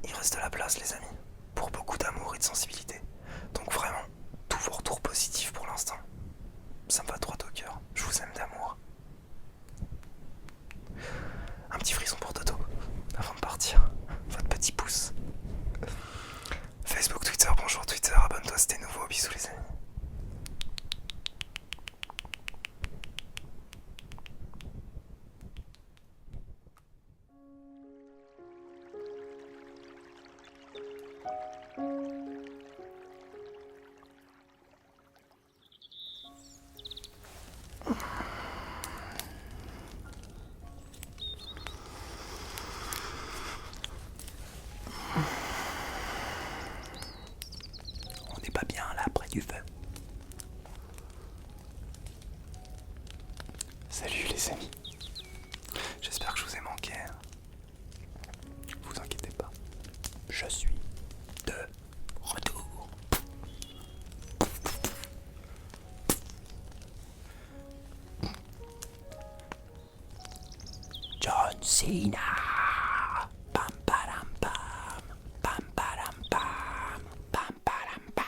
il reste de la place les amis, pour beaucoup d'amour et de sensibilité. Donc vraiment, tous vos retours positifs pour l'instant, ça me va droit au cœur, je vous aime d'amour. Un petit frisson pour Toto, avant de partir, votre petit pouce. Facebook, Twitter, bonjour Twitter, abonne-toi si t'es nouveau, bisous les amis. Salut les amis. J'espère que je vous ai manqué. Vous inquiétez pas. Je suis de retour. John Cena. Pam param pam. Pam param pam. Pam param pam.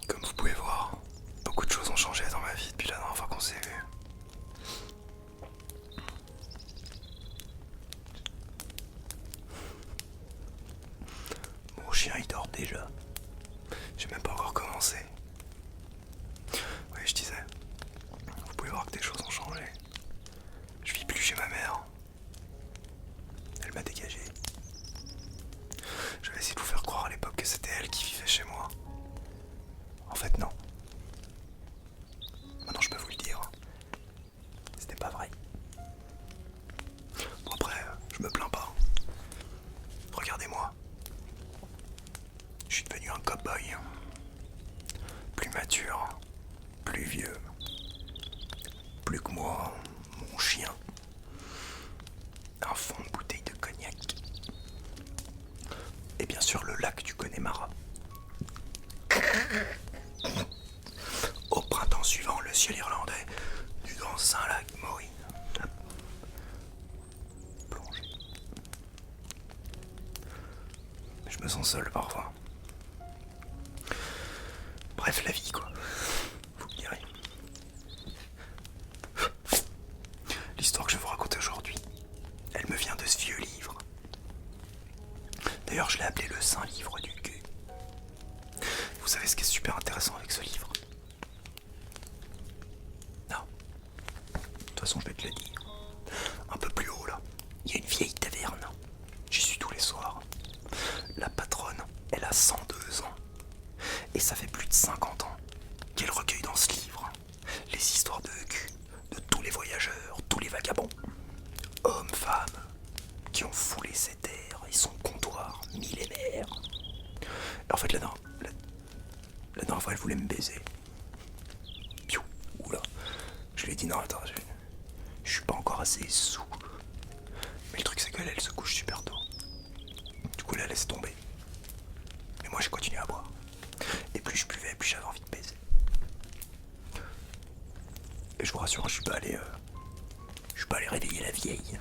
Comme vous pouvez voir, beaucoup de choses ont changé dans ma vie depuis la dernière fois qu'on s'est vu. Mon chien il dort déjà. J'ai même pas encore commencé. Oui, je disais, vous pouvez voir que des choses ont changé. Je vis plus chez ma mère. Elle m'a dégagé. J'avais essayé de vous faire croire à l'époque que c'était elle qui vivait chez moi. En fait, non. Maintenant, je peux vous le dire. C'était pas vrai. Bon, après, je me plains pas. Regardez-moi. Je suis devenu un cow-boy. Plus mature. Plus vieux. Plus que moi, mon chien. Un fond de bouteille de cognac. Et bien sûr, le lac du Connemara. Au printemps suivant, le ciel irlandais du grand Saint-Lac Maureen. Plongé. Je me sens seul parfois. Bref, la vie quoi. Vous me direz. L'histoire que je vais vous raconter aujourd'hui, elle me vient de ce vieux livre. D'ailleurs, je l'ai appelé le Saint-Livre du cul. Vous savez ce qui est super intéressant avec ce livre? Non. De toute façon, je vais te le dire. Un peu plus haut, là, il y a une vieille taverne. J'y suis tous les soirs. La patronne, elle a 102 ans. Et ça fait plus de 50 ans qu'elle recueille dans ce livre les histoires de cul de tous les voyageurs, tous les vagabonds, hommes, femmes, qui ont foulé ces terres et son comptoir millénaire. Et en fait, la dernière fois, elle voulait me baiser. Piou, oula. Je lui ai dit non, attends, je suis pas encore assez sous. Mais le truc, c'est qu'elle, elle se couche super tôt. Du coup, elle la laisse tomber. Mais moi, j'ai continué à boire. Et plus je buvais, plus j'avais envie de baiser. Et je vous rassure, je suis pas allé réveiller la vieille.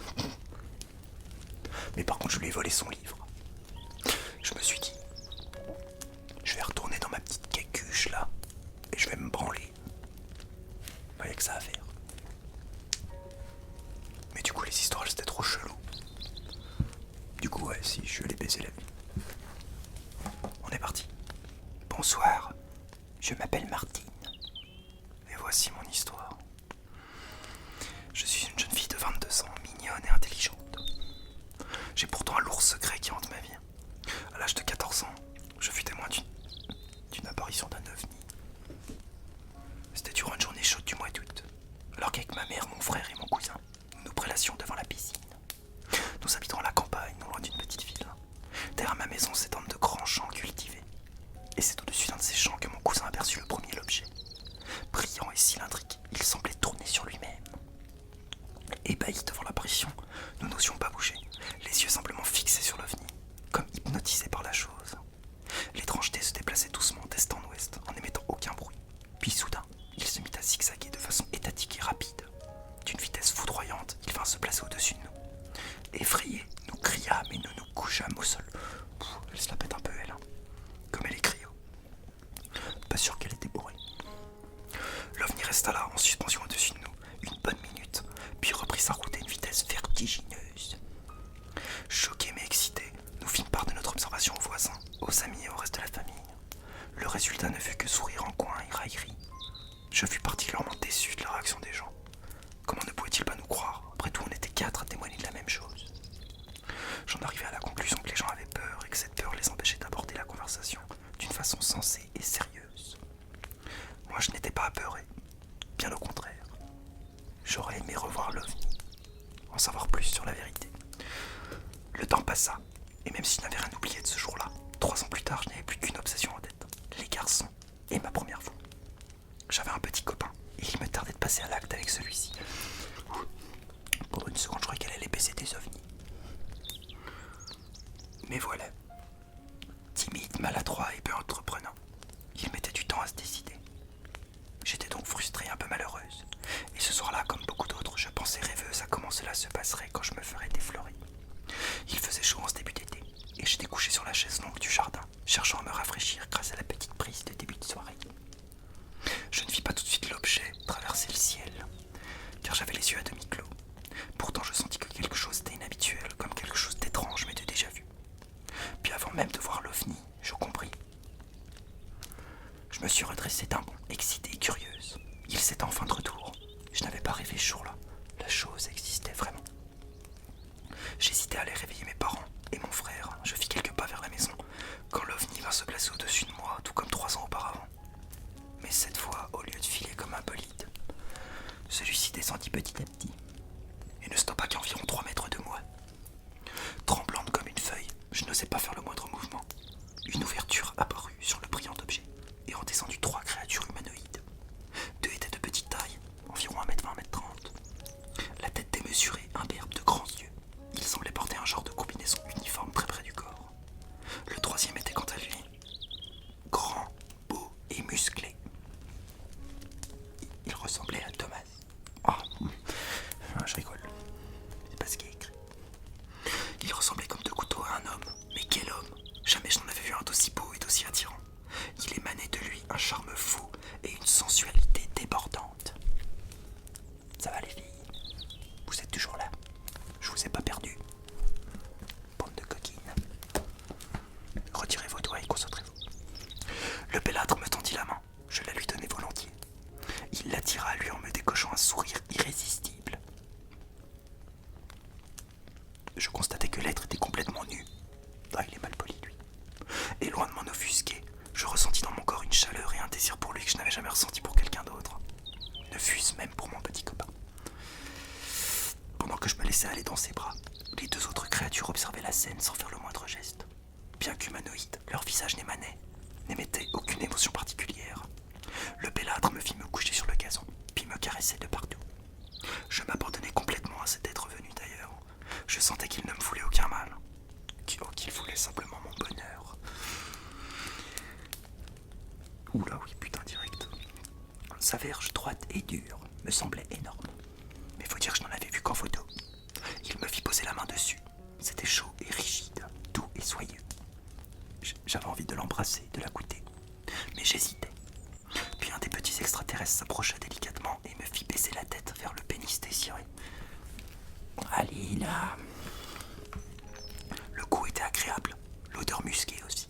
Mais par contre, je lui ai volé son livre. Je me suis dit, je vais retourner dans ma petite cacuche là, et je vais me branler. Il n'y a que ça à faire. Mais du coup, les histoires, c'était trop chelou. Du coup, ouais, si, je suis allé baiser la vie. On est parti. Bonsoir, je m'appelle Martine. Et voici mon histoire. Je suis une jeune fille de 22 ans, mignonne et intelligente. J'ai pourtant un lourd secret qui hante ma vie. À l'âge de 14 ans, je fus témoin d'une apparition d'un ovni. C'était durant une journée chaude du mois d'août, alors qu'avec ma mère, mon frère et mon cousin, nous nous prélassions devant la piscine. Nous habitons à la campagne, non loin d'une petite ville. Derrière ma maison s'étendent de grands champs cultivés. Et c'est au-dessus d'un de ces champs que mon cousin aperçut le premier objet. Brillant et cylindrique, il semblait tourner sur lui-même. Ébahis devant l'apparition, nous n'osions pas bouger, les yeux simplement fixés sur l'ovni, comme hypnotisés par la chose. L'étrangeté se déplaçait doucement d'est en ouest, en n'émettant aucun bruit. Puis soudain, il se mit à zigzaguer de façon étatique et rapide. D'une vitesse foudroyante, il vint se placer au-dessus de nous. Effrayés, nous criâmes et nous nous couchâmes au sol. Elle se la pète un peu, elle, hein. Comme elle est cryo. Pas sûr qu'elle était bourrée. L'ovni resta là, en suspension au-dessus de nous, une bonne minute, puis reprit sa route à une vitesse vertigineuse. Choqués mais excités, nous fîmes part de notre observation aux voisins, aux amis et au reste de la famille. Le résultat ne fut que sourire en coin et raillerie. Je fus particulièrement déçu de la réaction des gens. Comment ne pouvaient-ils pas nous croire? Après tout, on était 4 à témoigner de la même chose. J'en arrivais à la conclusion que les gens avaient peur et que cette peur les empêchait d'aborder la conversation d'une façon sensée et sérieuse. Moi, je n'étais pas apeuré, bien au contraire. J'aurais aimé revoir l'ovni. en savoir plus sur la vérité. Le temps passa, et même si je n'avais rien oublié de ce jour-là, 3 ans plus tard, je n'avais plus qu'une obsession en tête, les garçons et ma première fois. J'avais un petit copain, et il me tardait de passer à l'acte avec celui-ci. Pendant une seconde, je croyais qu'elle allait baiser des ovnis. Mais voilà, timide, maladroit et peu entreprenant, il mettait du temps à se décider. J'étais donc frustrée, un peu malheureuse, et ce soir-là, comme beaucoup d'autres, je pensais rêveuse à comment cela se passerait quand je me ferais déflorer. Il faisait chaud en ce début d'été, et j'étais couché sur la chaise longue du jardin, cherchant à me rafraîchir grâce à la petite brise de début de soirée. Je ne vis pas tout de suite l'objet traverser le ciel, car j'avais les yeux à demi clos. Pourtant, je sentis que quelque chose était inhabituel, comme quelque chose d'étrange mais de déjà vu. Puis avant même de voir l'ovni, je compris. Je me suis redressée d'un bond, excitée et curieuse. Il s'était enfin de retour. Je n'avais pas rêvé ce jour-là. La chose existait vraiment. J'hésitais à aller réveiller mes parents et mon frère. Je fis quelques pas vers la maison, quand l'ovni vint se placer au-dessus de moi, tout comme 3 ans auparavant. Mais cette fois, au lieu de filer comme un bolide, celui-ci descendit petit à petit et ne stoppa qu'à environ 3 mètres de moi. Tremblante comme une feuille, je n'osais pas faire le moindre mouvement. Une ouverture apparut sur le brillant objet et en descendit 3 créatures humanoïdes. 2 étaient de petite taille, environ 1m20, 1m30. La tête démesurée, imberbe de grands yeux. Il semblait porter un genre de combinaison uniforme très près du corps. Le 3e était quant à lui grand, beau et musclé. Il ressemblait à Thomas. Oh, je rigole. C'est pas ce qui est écrit. Il ressemblait comme 2 couteaux à un homme. Mais quel homme! Jamais je n'en avais vu un d'aussi beau et d'aussi attirant. Il émanait de lui un charme fou et une sensualité débordante. Ça va les filles? Vous êtes toujours là? Je vous ai pas perdu. Bande de coquines. Retirez vos doigts et concentrez-vous. Le bellâtre me tendit la main. Je la lui donnai volontiers. Il l'attira à lui en me décochant un sourire irrésistible. Je constatai que l'être était complètement nu. Ah, il est mal poli, lui. Et loin de m'en offusquer, je ressentis dans mon corps une chaleur et un désir pour lui que je n'avais jamais ressenti pour quelqu'un d'autre. Ne fût-ce même pour mon petit copain. Pendant que je me laissais aller dans ses bras, les 2 autres créatures observaient la scène sans faire le moindre geste. Bien qu'humanoïdes, leur visage n'émettait aucune émotion particulière. Le bellâtre me fit me coucher sur le gazon, puis me caressait de partout. Je m'abandonnais complètement à cet être venu d'ailleurs. Je sentais qu'il ne me voulait aucun mal, qu'il voulait simplement mon bonheur. Oula oui, putain direct. Sa verge droite et dure me semblait énorme. Mais faut dire que je n'en avais vu qu'en photo. Il me fit poser la main dessus. C'était chaud et rigide, doux et soyeux. J'avais envie de l'embrasser, de la goûter. Mais j'hésitais. Puis un des petits extraterrestres s'approcha délicatement et me fit baisser la tête vers le pénis désiré. Allez là. Le goût était agréable, l'odeur musquée aussi.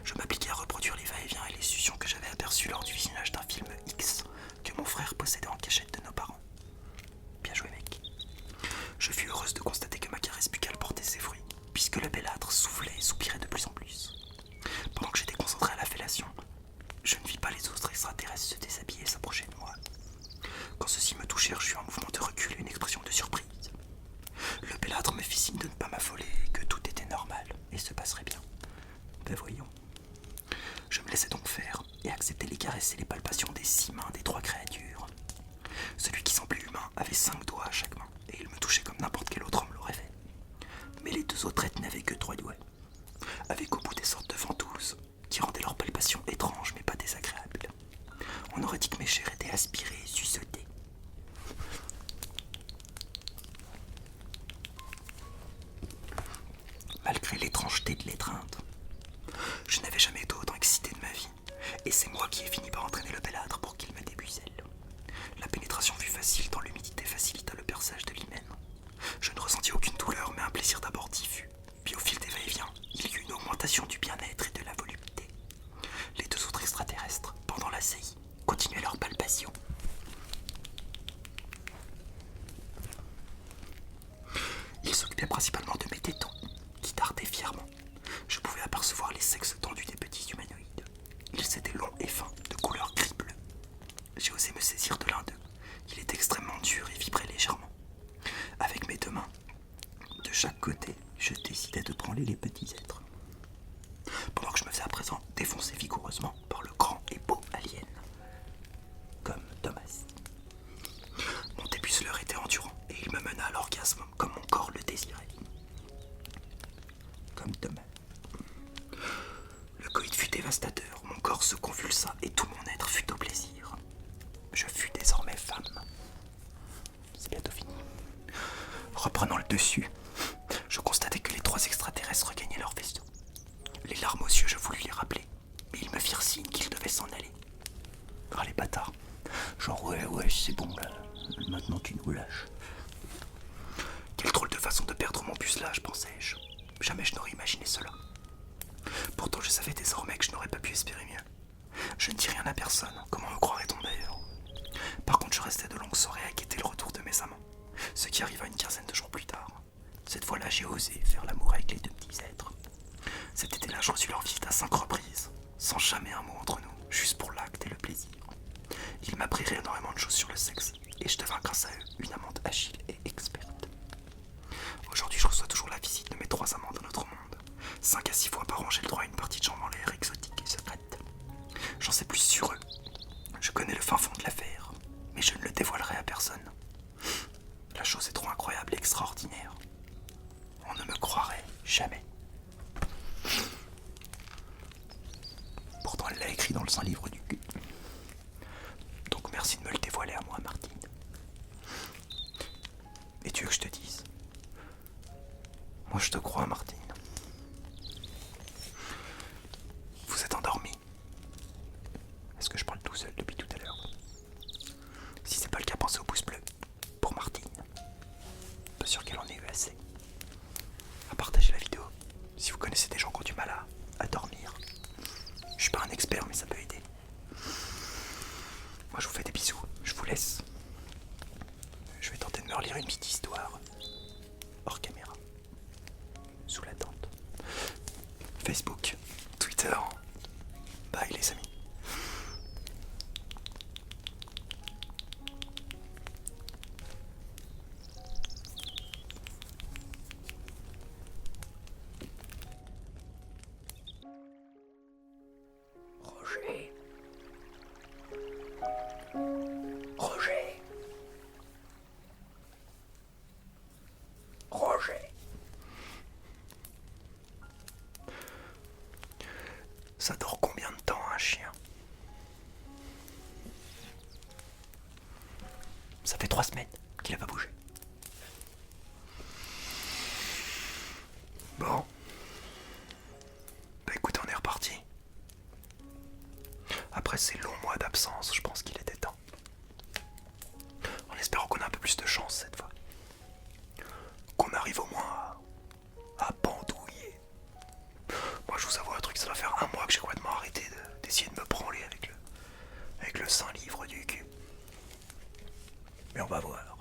Je m'appliquai à reproduire les va-et-vient et les succions que j'avais aperçues lors du visionnage d'un film X que mon frère possédait en cachette de nos parents. Bien joué mec. Je fus heureuse de constater que ma caresse buccale portait ses fruits, puisque le bellâtre soufflait et soupirait de plus en plus. Pendant que j'étais concentré à la fellation, je ne vis pas les autres extraterrestres se déshabiller et s'approcher de moi. Quand ceux-ci me touchèrent, j'eus un mouvement de recul et une expression de surprise. Le bellâtre me fit signe de ne pas m'affoler et que tout était normal et se passerait bien. Ben voyons. Je me laissais donc faire et acceptais les caresses et les palpations des 6 mains des 3 créatures. Celui qui semblait humain avait 5 doigts à chaque main et il me touchait comme n'importe quel autre homme l'aurait fait. Mais les 2 autres êtres n'avaient que 3 doigts, avec au bout des sortes de ventouses qui rendaient leurs palpations étranges mais pas désagréables. On aurait dit que mes chairs étaient aspirées et sucetées. Malgré l'étrangeté de l'étreinte, je n'avais jamais été autant excité de ma vie, et c'est moi qui ai fini par entraîner le bellâtre pour qu'il me débucelle. La pénétration fut facile tant l'humidité facilita le perçage de l'hymen. Je ne ressentis aucune douleur, mais un plaisir d'abord diffus. Puis au fil des va-et-vient, il y eut une augmentation du bien-être et de la volupté. Les 2 autres extraterrestres, pendant la saillie, continuaient leur palpation. Ils s'occupaient principalement de mes tétons, qui dardaient fièrement. Je pouvais apercevoir les sexes tendus des petits humanoïdes. Ils étaient longs et fins, de couleur gris-bleu. J'ai osé me saisir de l'un d'eux. Il était extrêmement dur et vibrait légèrement. Avec mes 2 mains, chaque côté, je décidais de branler les petits êtres. Pendant que je me faisais à présent défoncer vigoureusement par le grand et beau alien. Comme Thomas. Mon dépuceleur était endurant et il me mena à l'orgasme comme mon corps le désirait. Comme Thomas. Le coït fut dévastateur, mon corps se convulsa et tout mon être fut au plaisir. Je fus désormais femme. C'est bientôt fini. Reprenant le dessus, je constatai que les 3 extraterrestres regagnaient leur vaisseau. Les larmes aux yeux, je voulus les rappeler, mais ils me firent signe qu'ils devaient s'en aller. Ah les bâtards. Genre ouais, c'est bon là. Maintenant tu nous lâches. Quelle drôle de façon de perdre mon pucelage, pensais-je. Jamais je n'aurais imaginé cela. Pourtant je savais désormais que je n'aurais pas pu espérer mieux. Je ne dis rien à personne, comment me croirait-on d'ailleurs? Par contre je restais de longues soirées à guetter le retour de mes amants, ce qui arriva une quinzaine de jours plus tard. Cette fois-là j'ai osé faire l'amour avec les 2 petits êtres. Cet été-là je reçus leur visite à 5 reprises, sans jamais un mot entre nous, juste pour l'acte et le plaisir. Ils m'apprirent énormément de choses sur le sexe, et je devins grâce à eux une amante agile et experte. Aujourd'hui je reçois toujours la visite de mes 3 amants dans notre monde. 5 à 6 fois par an j'ai le droit à une partie de jambes en l'air exotique et secrète. J'en sais plus sur eux. Je connais le fin fond de l'affaire, mais je ne le dévoilerai à personne. La chose est trop incroyable et extraordinaire. On ne me croirait jamais. Pourtant elle l'a écrit dans le saint livre du cul. Donc merci de me le dévoiler à moi, Martine. Et tu veux que je te dise? Moi je te crois, Martine. Vous êtes endormi. Est-ce que je parle tout seul depuis tout à l'heure? Si c'est pas le cas, pensez au pouce bleu pour Martine. Pas sûr qu'elle en ait eu assez. À partager la vidéo si vous connaissez des gens qui ont du mal à dormir. Je suis pas un expert, mais ça peut aider. Moi je vous fais des bisous, je vous laisse. Je vais tenter de me relire une petite histoire hors caméra, sous la tente. Facebook, Twitter. Bye les amis. Roger. Roger. Roger. Ça dort combien de temps un chien? Ça fait 3 semaines qu'il a pas bougé. Bon. Bah écoutez, on est reparti. Après ces longs mois d'absence, je pense qu'il était temps. En espérant qu'on a un peu plus de chance cette fois. Qu'on arrive au moins à bandouiller. Moi je vous avoue un truc, ça va faire 1 mois que j'ai complètement arrêté d'essayer de me branler avec le saint livre du cul. Mais on va voir.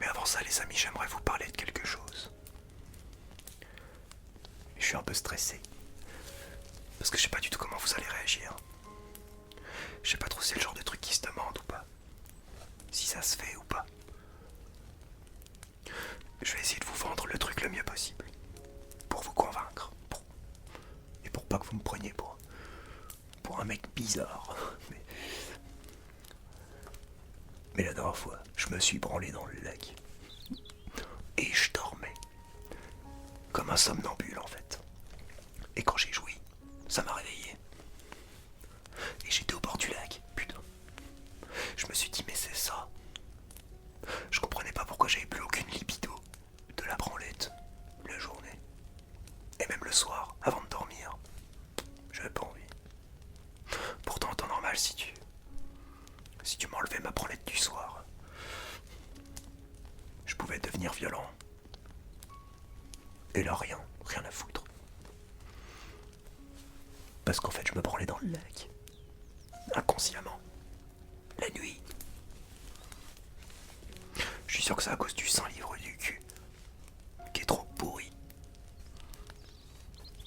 Mais avant ça les amis, j'aimerais vous parler de quelque chose. Je suis un peu stressé. Parce que je sais pas du tout comment vous allez réagir. Je sais pas trop si c'est le genre de truc qui se demande ou pas. Si ça se fait ou pas. Je vais essayer de vous vendre le truc le mieux possible. Pour vous convaincre. Et pour pas que vous me preniez pour un mec bizarre. Mais la dernière fois, je me suis branlé dans le lac. Et je dormais. Comme un somnambule en fait. Et quand j'ai joui, ça m'a réveillé. Et j'étais au bord du lac, putain. Je me suis dit mais c'est ça. Je comprenais pas pourquoi j'avais plus aucune libido de la branlette la journée. Et même le soir, avant de dormir. J'avais pas envie. Pourtant en temps normal, si tu m'enlevais ma branlette du soir, je pouvais devenir violent. Et là rien à foutre. Parce qu'en fait je me branlais dans le lac. Inconsciemment. La nuit. Je suis sûr que c'est à cause du saint livre du cul. Qui est trop pourri.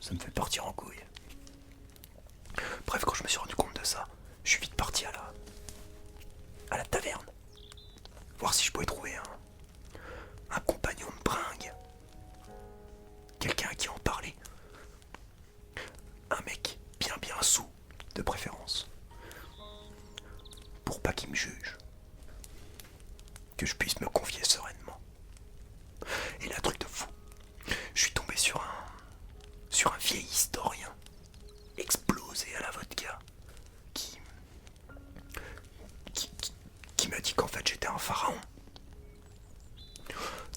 Ça me fait partir en couille. Bref, quand je me suis rendu compte de ça, je suis sou, de préférence. Pour pas qu'il me juge. Que je puisse me confier sereinement. Et là, truc de fou, je suis tombé sur un vieil historien explosé à la vodka qui m'a dit qu'en fait j'étais un pharaon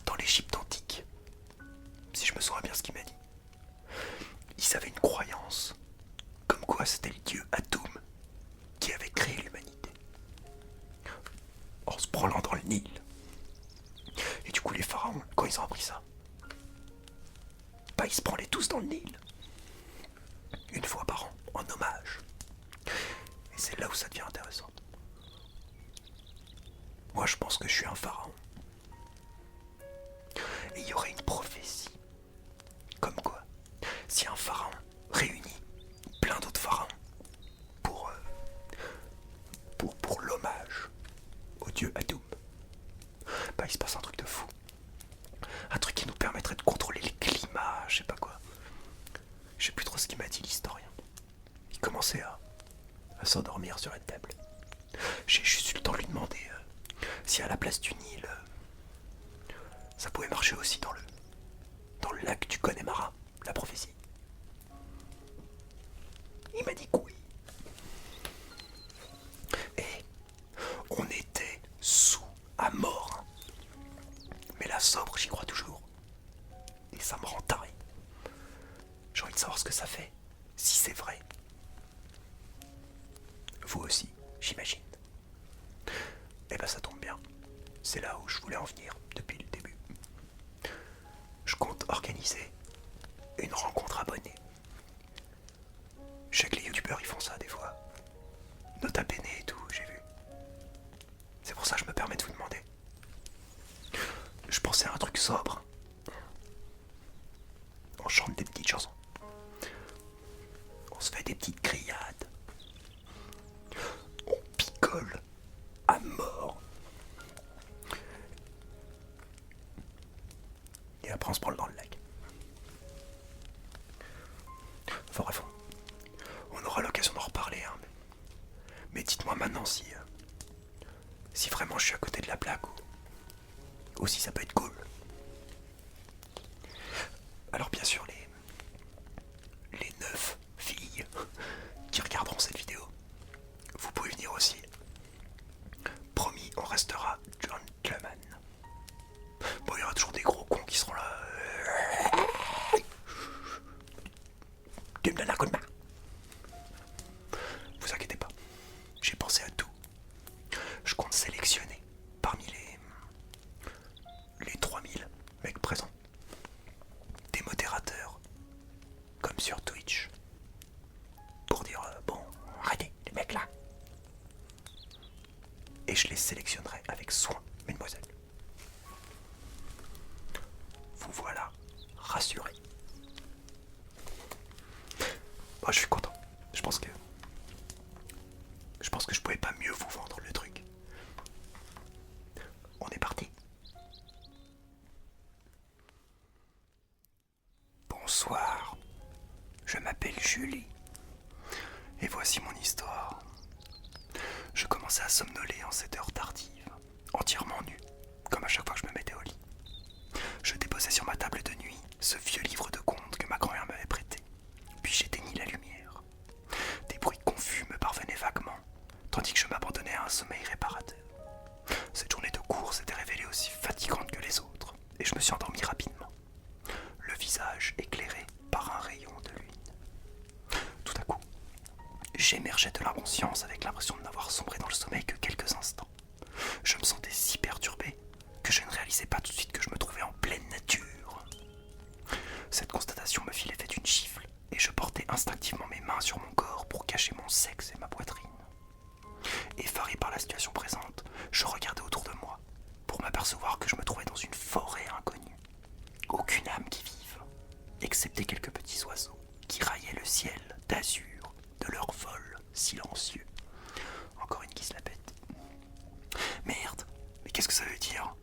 dans l'Égypte antique. Si je me souviens bien ce qu'il m'a dit. Ils avaient une croyance comme quoi c'était le dieu Atum qui avait créé l'humanité en se branlant dans le Nil. Et du coup les pharaons, quand ils ont appris ça, ils se branlaient tous dans le Nil. Une fois par an, en hommage. Et c'est là où ça devient intéressant. Moi je pense que je suis un pharaon. Et il y aurait une prophétie. Comme quoi, si un pharaon réunit plein d'autres pharaons pour l'hommage au dieu Atum, il se passe un truc de fou. Un truc qui nous permettrait de contrôler le climat, je sais pas quoi. Je sais plus trop ce qu'il m'a dit l'historien. Il commençait à s'endormir sur la table. J'ai juste eu le temps de lui demander si à la place du Nil, ça pouvait marcher aussi dans le lac du Connemara, la prophétie. Il m'a dit que oui. Et on était sous à mort. Mais la sobre, j'y crois toujours. Et ça me rend taré. J'ai envie de savoir ce que ça fait, si c'est vrai. Vous aussi, j'imagine. Eh ben ça tombe bien. C'est là où je voulais en venir depuis le début. Je compte organiser une rencontre abonnée. Je sais que les youtubeurs ils font ça des fois. Nota Bene et tout, j'ai vu. C'est pour ça que je me permets de vous demander. Je pensais à un truc sobre. On chante des petites chansons. On se fait des petites grillades. On picole à mort. Et après on se branle dans le lac. Enfin bref, on aura l'occasion d'en reparler. Hein. Mais dites-moi maintenant si vraiment je suis à côté de la plaque ou si ça peut être cool. Alors bien sûr les 9 filles qui regarderont cette vidéo, vous pouvez venir aussi. Promis, on restera gentleman. Bon, il y aura toujours des gros cons qui seront là. Tu me donnes un coup de main. Vous inquiétez pas, j'ai pensé à tout. Je compte sélectionner parmi les 3000 mecs présents des modérateurs comme sur Twitch pour dire bon, arrêtez les mecs là. Et je les sélectionnerai avec soin, mesdemoiselles. Vous voilà rassurés. Moi je suis content. Je pense que je pouvais pas mieux vous vendre le truc. On est parti. Bonsoir. Je m'appelle Julie. Et voici mon histoire. Je commençais à somnoler en cette heure tardive, entièrement nu, comme à chaque fois que je me mettais au lit. Je déposais sur ma table de nuit ce vieux livre de contes que ma grand-mère m'avait prêté, puis j'éteignis la lumière. Des bruits confus me parvenaient vaguement, tandis que je m'abandonnais à un sommeil réparateur. Cette journée de cours s'était révélée aussi fatigante que les autres, et je me suis endormi rapidement, le visage éclairé par un rayon de lune. Tout à coup, j'émergeais de l'inconscience avec l'impression de n'avoir sombré dans le sommeil que quelques instants. Je me sentais si perturbé que je ne réalisais pas tout de suite que je me trouvais en pleine nature. Cette constatation me fit l'effet d'une gifle et je portais instinctivement mes mains sur mon corps pour cacher mon sexe et ma poitrine. Effaré par la situation présente, je regardais autour de moi pour m'apercevoir que je me trouvais dans une forêt inconnue. Aucune âme qui vive, excepté quelques petits oiseaux qui raillaient le ciel d'azur de leur vol silencieux. Encore une qui se la pète. Merde, mais qu'est-ce que ça veut dire?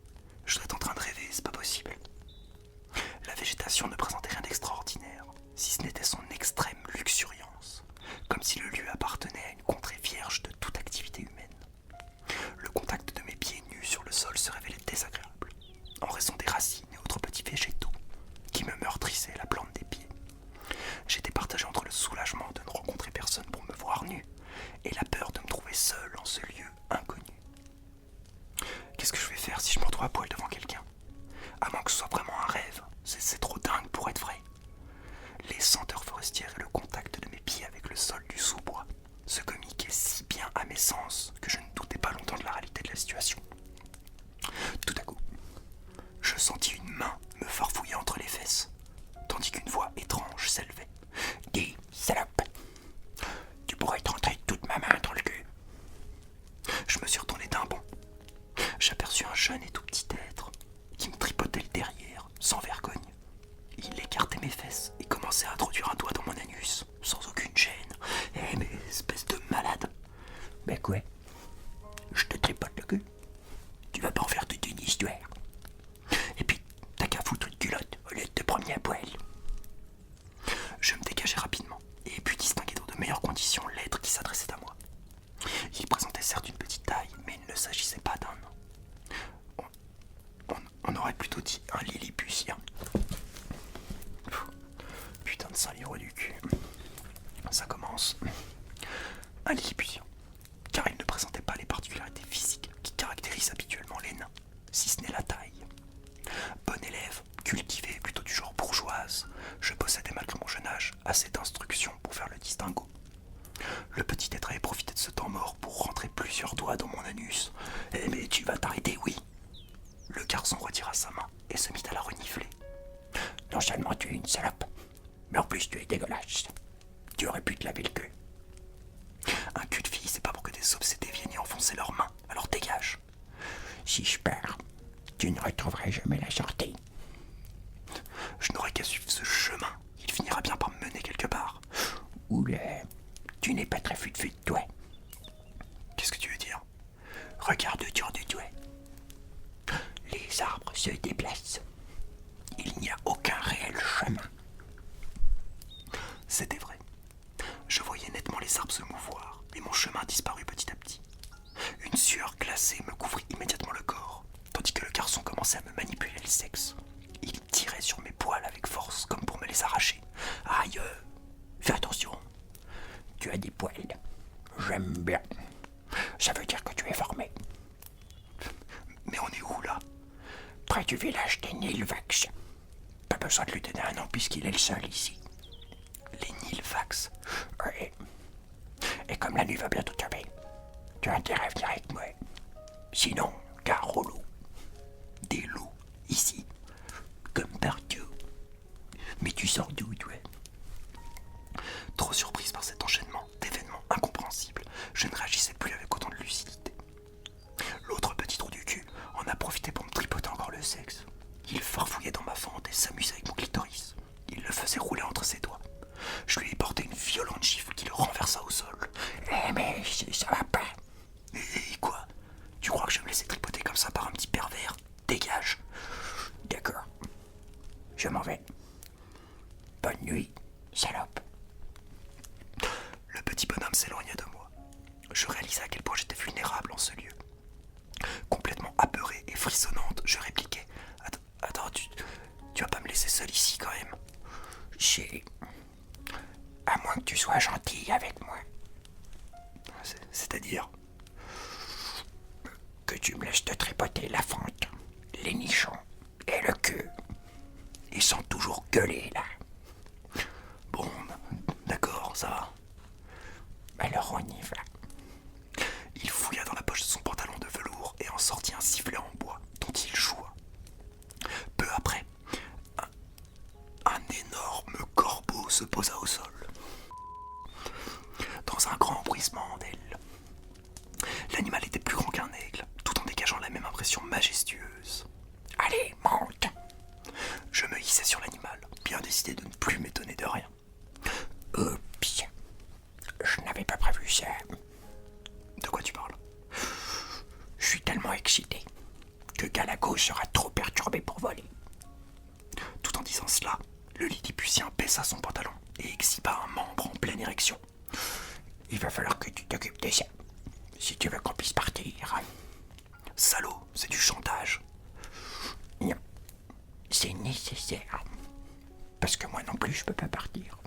Je dois être en train de rêver, c'est pas possible. La végétation ne présentait rien d'extraordinaire, si ce n'était son extrême luxuriance, comme comme si le lieu appartenait à une contrée vierge de toute activité humaine. Le contact de mes pieds nus sur le sol se révélait désagréable, en raison des racines et autres petits végétaux qui me meurtrissaient la plante des pieds. J'étais partagé entre le soulagement de ne rencontrer personne pour me voir nu et la peur de me trouver seul en ce lieu inconnu. Qu'est-ce que je vais faire si je me retrouve à poil devant quelqu'un? À moins que ce soit vraiment un rêve, c'est trop dingue pour être vrai. Les senteurs forestières et le contact de mes pieds avec le sol du sous-bois se communiquaient si bien à mes sens que je ne doutais pas longtemps de la réalité de la situation. Tout à coup, je sentis une main me farfouiller entre les fesses, tandis qu'une voix étrange s'élevait. « Dis, salope, tu pourrais te rentrer toute ma main dans le cul. » Je me suis retourné d'un bond. J'aperçus un jeune et tout petit être qui me tripotait le derrière, sans vergogne. Il écartait mes fesses et commençait à introduire un doigt dans mon anus, sans aucune gêne. Eh mais espèce de malade. Ben quoi? Je te tripote le cul. Tu vas pas en faire toute une histoire. Et puis, t'as qu'à foutre une culotte au lieu de te promener à poil. Je me dégageai rapidement et pus distinguer dans de meilleures conditions l'être qui s'adressait à moi. Il présentait certes une petite taille, mais il ne s'agissait pas d'un nain. On aurait plutôt dit un lilliputien. Putain de Saint-Liro du cul. Ça commence. Un lilliputien, car il ne présentait pas les particularités physiques qui caractérisent habituellement les nains, si ce n'est la taille. Bon élève, cultivé, plutôt du genre bourgeoise, je possédais malgré mon jeune âge assez d'instruction pour faire le distinguo. Le petit être avait profité de ce temps mort pour rentrer plusieurs doigts dans mon anus. « Eh mais tu vas t'arrêter, oui !» Le garçon retira sa main et se mit à la renifler. « Non seulement tu es une salope, mais en plus tu es dégueulasse. Tu aurais pu te laver le cul. » Un cul de fille, c'est pas pour que des obsédés viennent y enfoncer leurs mains, alors dégage. Si je pars, tu ne retrouveras jamais la sortie. Je n'aurai qu'à suivre ce chemin, il finira bien par me mener quelque part. Oula, tu n'es pas très fut-fut, toi. Qu'est-ce que tu veux dire? Regarde autour de toi. Les arbres se déplacent. Il n'y a aucun réel chemin. C'était vrai. Je voyais nettement les arbres se mouvoir, et mon chemin disparut petit à petit. Une sueur glacée me couvrit immédiatement le corps, tandis que le garçon commençait à me manipuler le sexe. Il tirait sur mes poils avec force, comme pour me les arracher. Aïe, fais attention. Tu as des poils. J'aime bien. Ça veut dire que tu es formé. Mais on est où, là? Près du village des Nilvax. Pas besoin de lui donner un nom puisqu'il est le seul ici. Les Nilvax? Oui. Et comme la nuit va bientôt tomber, tu as intérêt à venir avec moi. Sinon, gare au loup. Des loups, ici, comme partout. Mais tu sors d'où, toi? Trop surprise par cet enchaînement d'événements incompréhensibles, je ne réagissais plus avec autant de lucidité. L'autre petit trou du cul en a profité pour me tripoter encore le sexe. Il farfouillait dans ma fente et s'amusait avec mon clitoris. Il le faisait rouler entre ses doigts. Je lui ai porté une violente gifle qui le renversa au sol. Eh mais ça va pas. Et quoi? Tu crois que je vais me laisser tripoter comme ça par un petit pervers? Dégage. D'accord. Je m'en vais. Bonne nuit, salope. Le petit bonhomme s'éloigna de moi. Je réalisais à quel point j'étais vulnérable en ce lieu. Complètement apeurée et frissonnante, je répliquai. Attends, tu vas pas me laisser seul ici quand même? À moins que tu sois gentil avec moi. C'est-à-dire? Que tu me laisses te tripoter la fente, les nichons et le cul. Ils sont toujours gueulés là. Bon, d'accord, ça va. Alors on y va. Il fouilla dans la poche de son pantalon de velours et en sortit un sifflet en bois dont il joua. Peu après, un énorme corbeau se posa au sol. Dans un grand bruissement d'ailes. L'animal était plus grand qu'un aigle, tout en dégageant la même impression majestueuse. Allez, monte! Je me hissai sur l'animal, bien décidé de ne plus m'étonner de rien. Oups, je n'avais pas prévu ça. De quoi tu parles? Je suis tellement excité que Galago sera trop perturbé pour voler. Tout en disant cela, le lilliputien baissa son pantalon et exhiba un membre en pleine érection. Il va falloir que tu t'occupes de ça, si tu veux qu'on puisse partir. Salaud, c'est du chantage. Non, c'est nécessaire. Parce que moi non plus, je peux pas partir.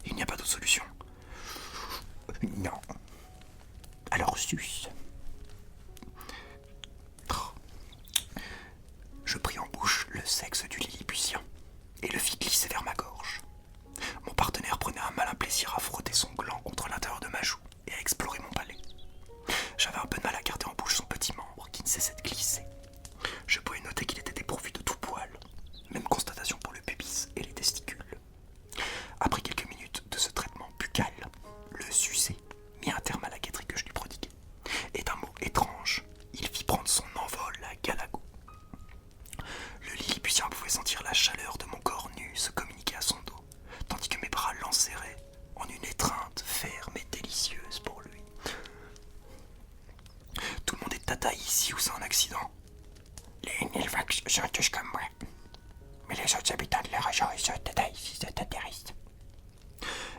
Il n'y a pas d'autre solution. Non. Alors suce. Je pris en bouche le sexe du Lilliputien et le fis glisser vers ma gorge. Mon partenaire prenait un malin plaisir à frotter son gland contre l'intérieur de ma joue et à explorer mon palais. J'avais un peu de mal à garder en bouche son petit membre qui ne cessait de glisser. Je pouvais noter qu'il était dépourvu de tout poil. Même constatation pour le pubis et les testicules. Après quelques minutes de ce traitement buccal, le sucé mit un terme à la guetterie que je lui prodiguais. Et d'un mot étrange, il fit prendre son envol à Galago. Le Lilliputien pouvait sentir la chaleur de mon corps nu se communiquer à son dos, tandis que mes bras l'enserraient en une étreinte ferme et délicieuse pour lui. Tout le monde est tataille ici ou c'est un accident? Les Nilvax sont tous comme moi. Mais les autres habitants de la région, ils sont tatailles si ça t'intéresse.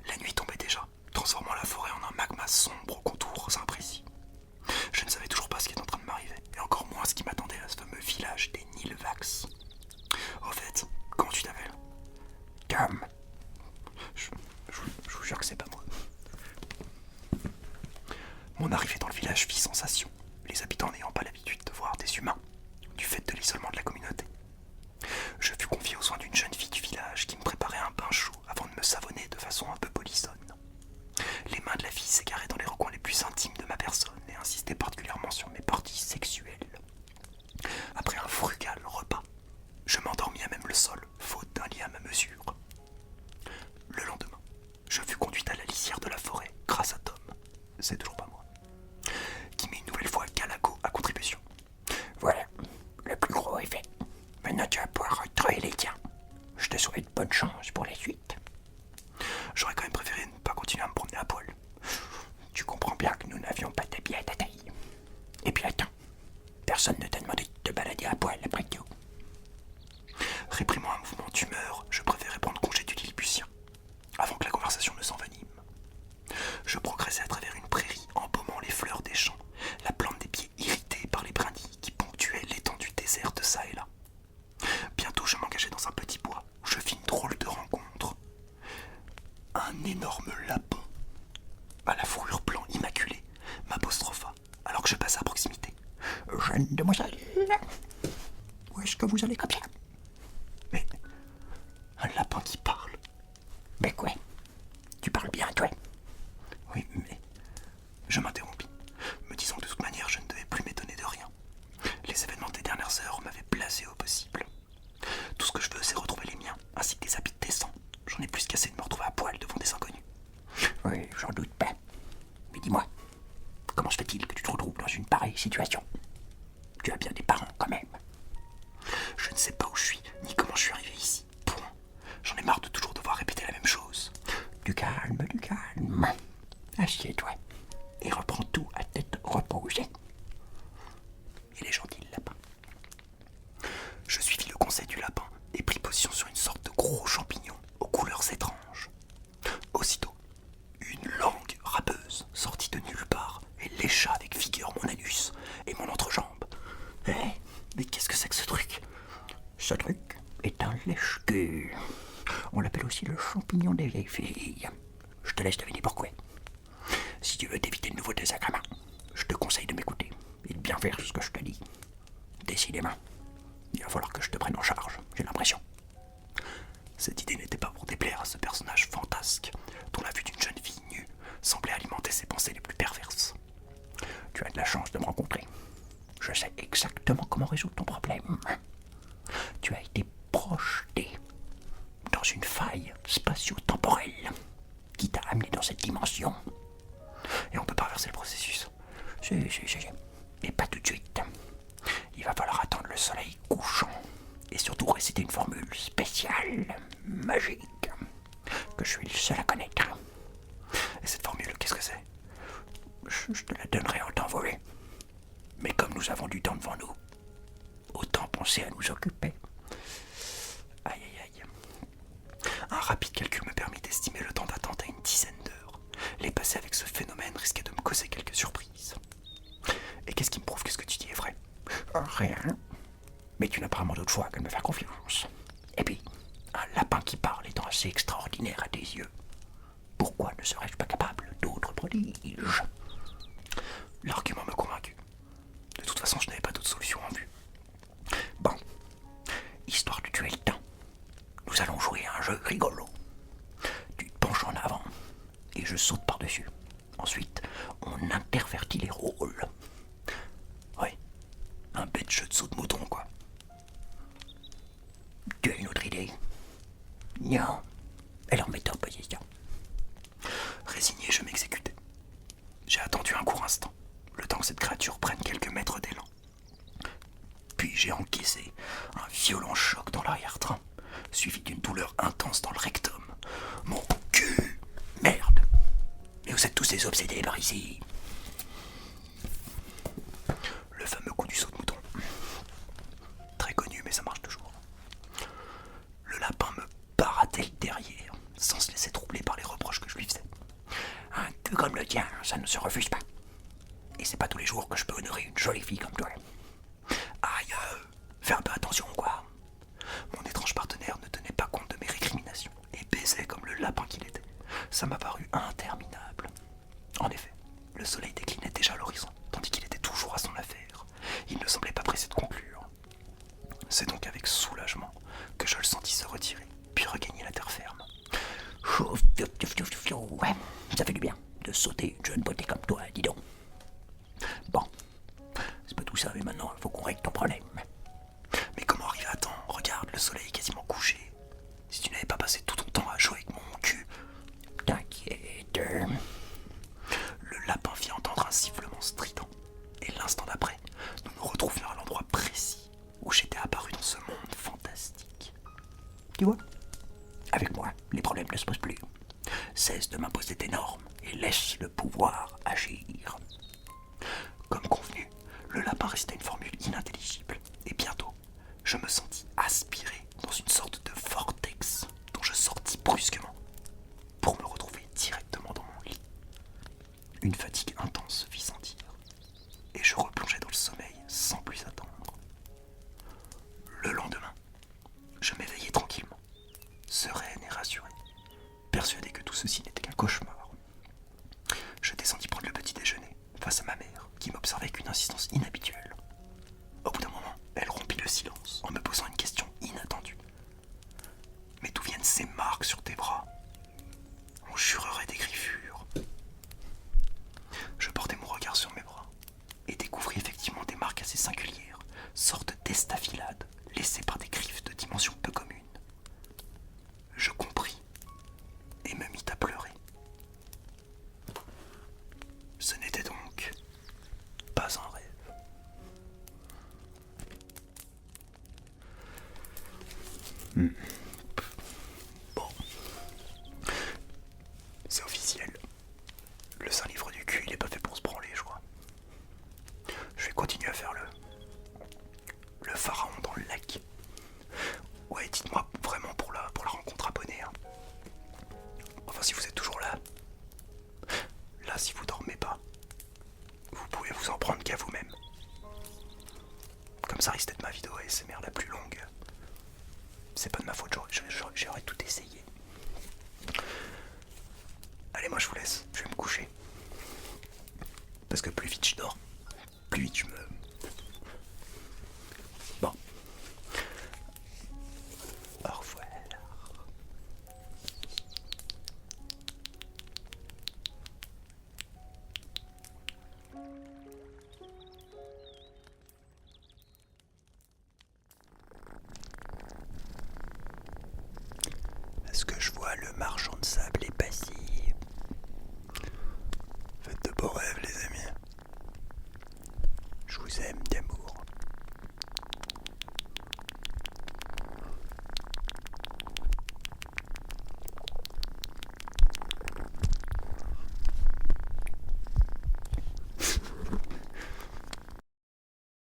La nuit tombait déjà, transformant la forêt en un magma sombre aux contours imprécis. Je ne savais toujours pas ce qui était en train de m'arriver, et encore moins ce qui m'attendait à ce fameux village des Nilvax. Au fait, comment tu t'appelles? Tom. Je vous jure que c'est pas moi. Mon arrivée dans le village fit sensation, les habitants n'ayant pas l'habitude de voir des humains, du fait de l'isolement de la communauté. Je fus confié aux soins d'une jeune fille du village qui me préparait un bain chaud avant de me savonner de façon un peu polissonne. Les mains de la fille s'égaraient dans les recoins les plus intimes de ma personne et insistaient particulièrement sur mes parties sexuelles. Après un frugal repas, je m'endormis à même le sol, faute d'un lit à ma mesure. Le lendemain, je fus conduite à la lisière de la forêt grâce à Tom, c'est toujours pas moi, qui met une nouvelle fois Galago à contribution. Voilà, le plus gros est fait. Maintenant tu vas pouvoir retrouver les tiens. Je te souhaite bonne chance pour la suite. J'aurais quand même préféré ne pas continuer à me promener à poil. Tu comprends bien que nous n'avions pas d'habits à ta taille. Et puis attends, personne ne t'a demandé de te balader à poil après tout. Réprimant un mouvement d'humeur, je préférais prendre congé du Lilliputien, avant que la conversation ne s'envenime. Je progressais à travers une prairie embaumant les fleurs des champs, la plante des pieds irritée par les brindilles qui ponctuaient l'étendue déserte ça et là. Bientôt je m'engageais dans un petit bois où je fis une drôle de rencontre. Un énorme lapin, à la fourrure blanc immaculée, m'apostropha alors que je passais à proximité. Jeune demoiselle, où est-ce que vous allez comme ça? Mais un lapin qui parle. Mais quoi? Tu parles bien, toi? Oui, mais je m'interrompis, me disant que de toute manière je ne devais plus m'étonner de rien. Les événements des dernières heures m'avaient blasé au possible. Tout ce que je veux, c'est retrouver les miens, ainsi que des habits décents. J'en ai plus qu'assez de me retrouver à poil devant des inconnus. Oui, j'en doute pas. Mais dis-moi, comment se fait-il que tu te retrouves dans une pareille situation? Tu as bien des parents quand même. Je ne sais pas où je suis, ni comment je suis arrivé ici. Point. J'en ai marre de toujours devoir répéter la même chose. Du calme, du calme. Assieds-toi et reprends tout à tête reposée. Il est gentil, le lapin. Je suivis le conseil du lapin et pris position sur une sorte de gros champignon aux couleurs étranges. Aussitôt, une langue râpeuse sortit de nulle part et lécha avec vigueur mon anus et mon entrejambe. Mais qu'est-ce que c'est que ce truc? Ce truc est un lèche-cul. On l'appelle aussi le champignon des vieilles filles. Je te laisse deviner pourquoi. Si tu veux t'éviter de nouveaux désagréments, je te conseille de m'écouter et de bien faire ce que je te dis. Décidément, il va falloir que je te prenne en charge, j'ai l'impression. Cette idée n'était pas pour déplaire à ce personnage fantasque, dont la vue d'une jeune fille nue semblait alimenter ses pensées les plus perverses. Tu as de la chance de me rencontrer. Je sais exactement comment résoudre ton problème. Tu as été projeté dans une faille spatio-temporelle qui t'a amené dans cette dimension. Et on peut pas inverser le processus. Si. Mais pas tout de suite. Il va falloir attendre le soleil couchant et surtout réciter une formule spéciale, magique, que je suis le seul à connaître. Et cette formule, qu'est-ce que c'est? Je te la donnerai en temps volé. Mais comme nous avons du temps devant nous, autant penser à nous occuper. Aïe. Un rapide calcul me permit d'estimer le temps d'attente à une dizaine d'heures. Les passer avec ce phénomène risquait de me causer quelques surprises. Et qu'est-ce qui me prouve que ce que tu dis est vrai? Rien. Mais tu n'as pas vraiment d'autre choix que de me faire confiance. Et puis, un lapin qui parle étant assez extraordinaire à tes yeux, pourquoi ne serais-je pas capable d'autres prodiges? L'argument m'a convaincu. De toute façon, je n'avais pas d'autre solution en vue. Bon, histoire de tuer le temps, nous allons jouer à un jeu rigolo. Tu te penches en avant et je saute par-dessus. Ensuite, on intervertit les rôles. Ouais, un bête jeu de saut de mouton, quoi. Tu as une autre idée? Non. Alors mets-toi en position. Résigné, je m'exécutais. J'ai attendu un court instant, le temps que cette créature prenne quelques mètres d'élan. Puis j'ai encaissé un violent choc dans l'arrière-train, suivi d'une douleur intense dans le rectum. Mon cul! Merde. Mais vous êtes tous des obsédés par ici. Le fameux coup du saut de mouton. Très connu, mais ça marche toujours. Le lapin me barattait le derrière, sans se laisser troubler par les reproches que je lui faisais. Un cul comme le tien, ça ne se refuse pas. Et c'est pas tous les jours que je peux honorer une jolie fille comme toi. Aïe, fais un peu attention, quoi. Mon étrange partenaire ne tenait pas compte de mes récriminations et baisait comme le lapin qu'il était. Ça m'a paru interminable. En effet, le soleil déclinait déjà à l'horizon, tandis qu'il était toujours à son affaire. Il ne semblait pas pressé de conclure. C'est donc avec soulagement que je le sentis se retirer, puis regagner la terre ferme. Ouais, ça fait du bien de sauter une jeune beauté comme toi, dis donc. Bon, c'est pas tout ça, mais maintenant il faut qu'on règle ton problème. Mais comment arriver à temps? Regarde, le soleil est quasiment couché. Si tu n'avais pas passé tout ton temps à jouer avec mon cul... T'inquiète. Le lapin fit entendre un sifflement strident. Et l'instant d'après, nous nous retrouvions à l'endroit précis où j'étais apparu dans ce monde fantastique. Tu vois, avec moi, les problèmes ne se posent plus. Cesse de m'imposer tes normes et laisse le pouvoir agir. Comme convenu, le lapin restait une formule inintelligible. Et bientôt, je me sentis aspiré dans une sorte de vortex dont je sortis brusquement pour me retrouver directement dans mon lit. Une fatigue intense se fit sentir et je replongeai dans le sommeil sans plus attendre. Le lendemain, je m'éveillai tranquillement, sereine et rassurée, persuadé que tout ceci n'était qu'un cauchemar. Je descendis prendre le petit déjeuner face à ma mère, qui m'observait avec une insistance inhabituelle. Au bout d'un moment, elle rompit le silence en me posant une question inattendue. « Mais d'où viennent ces marques sur tes bras? On jurerait des griffures. » Je portai mon regard sur mes bras et découvris effectivement des marques assez singulières, sorte d'estafilades laissées par des griffes de dimension peu commune. Je compris et me mis à pleurer. Ce n'était donc pas un rêve. Bon, c'est officiel. Le saint livre du cul, il est pas fait pour se branler, je crois. Je vais continuer à faire le pharaon dans le lac. Ouais, dites-moi vraiment pour la rencontre abonnée. Hein. Enfin, si vous êtes toujours là. Là, si vous dormez pas, vous pouvez vous en prendre qu'à vous-même. Comme ça risque d'être ma vidéo ASMR la plus longue. C'est pas de ma faute, j'aurais tout essayé. Allez, moi je vous laisse, je vais me coucher. Parce que plus vite je dors, plus vite je me... Bon. Au revoir. Est-ce que je vois le marchand de sable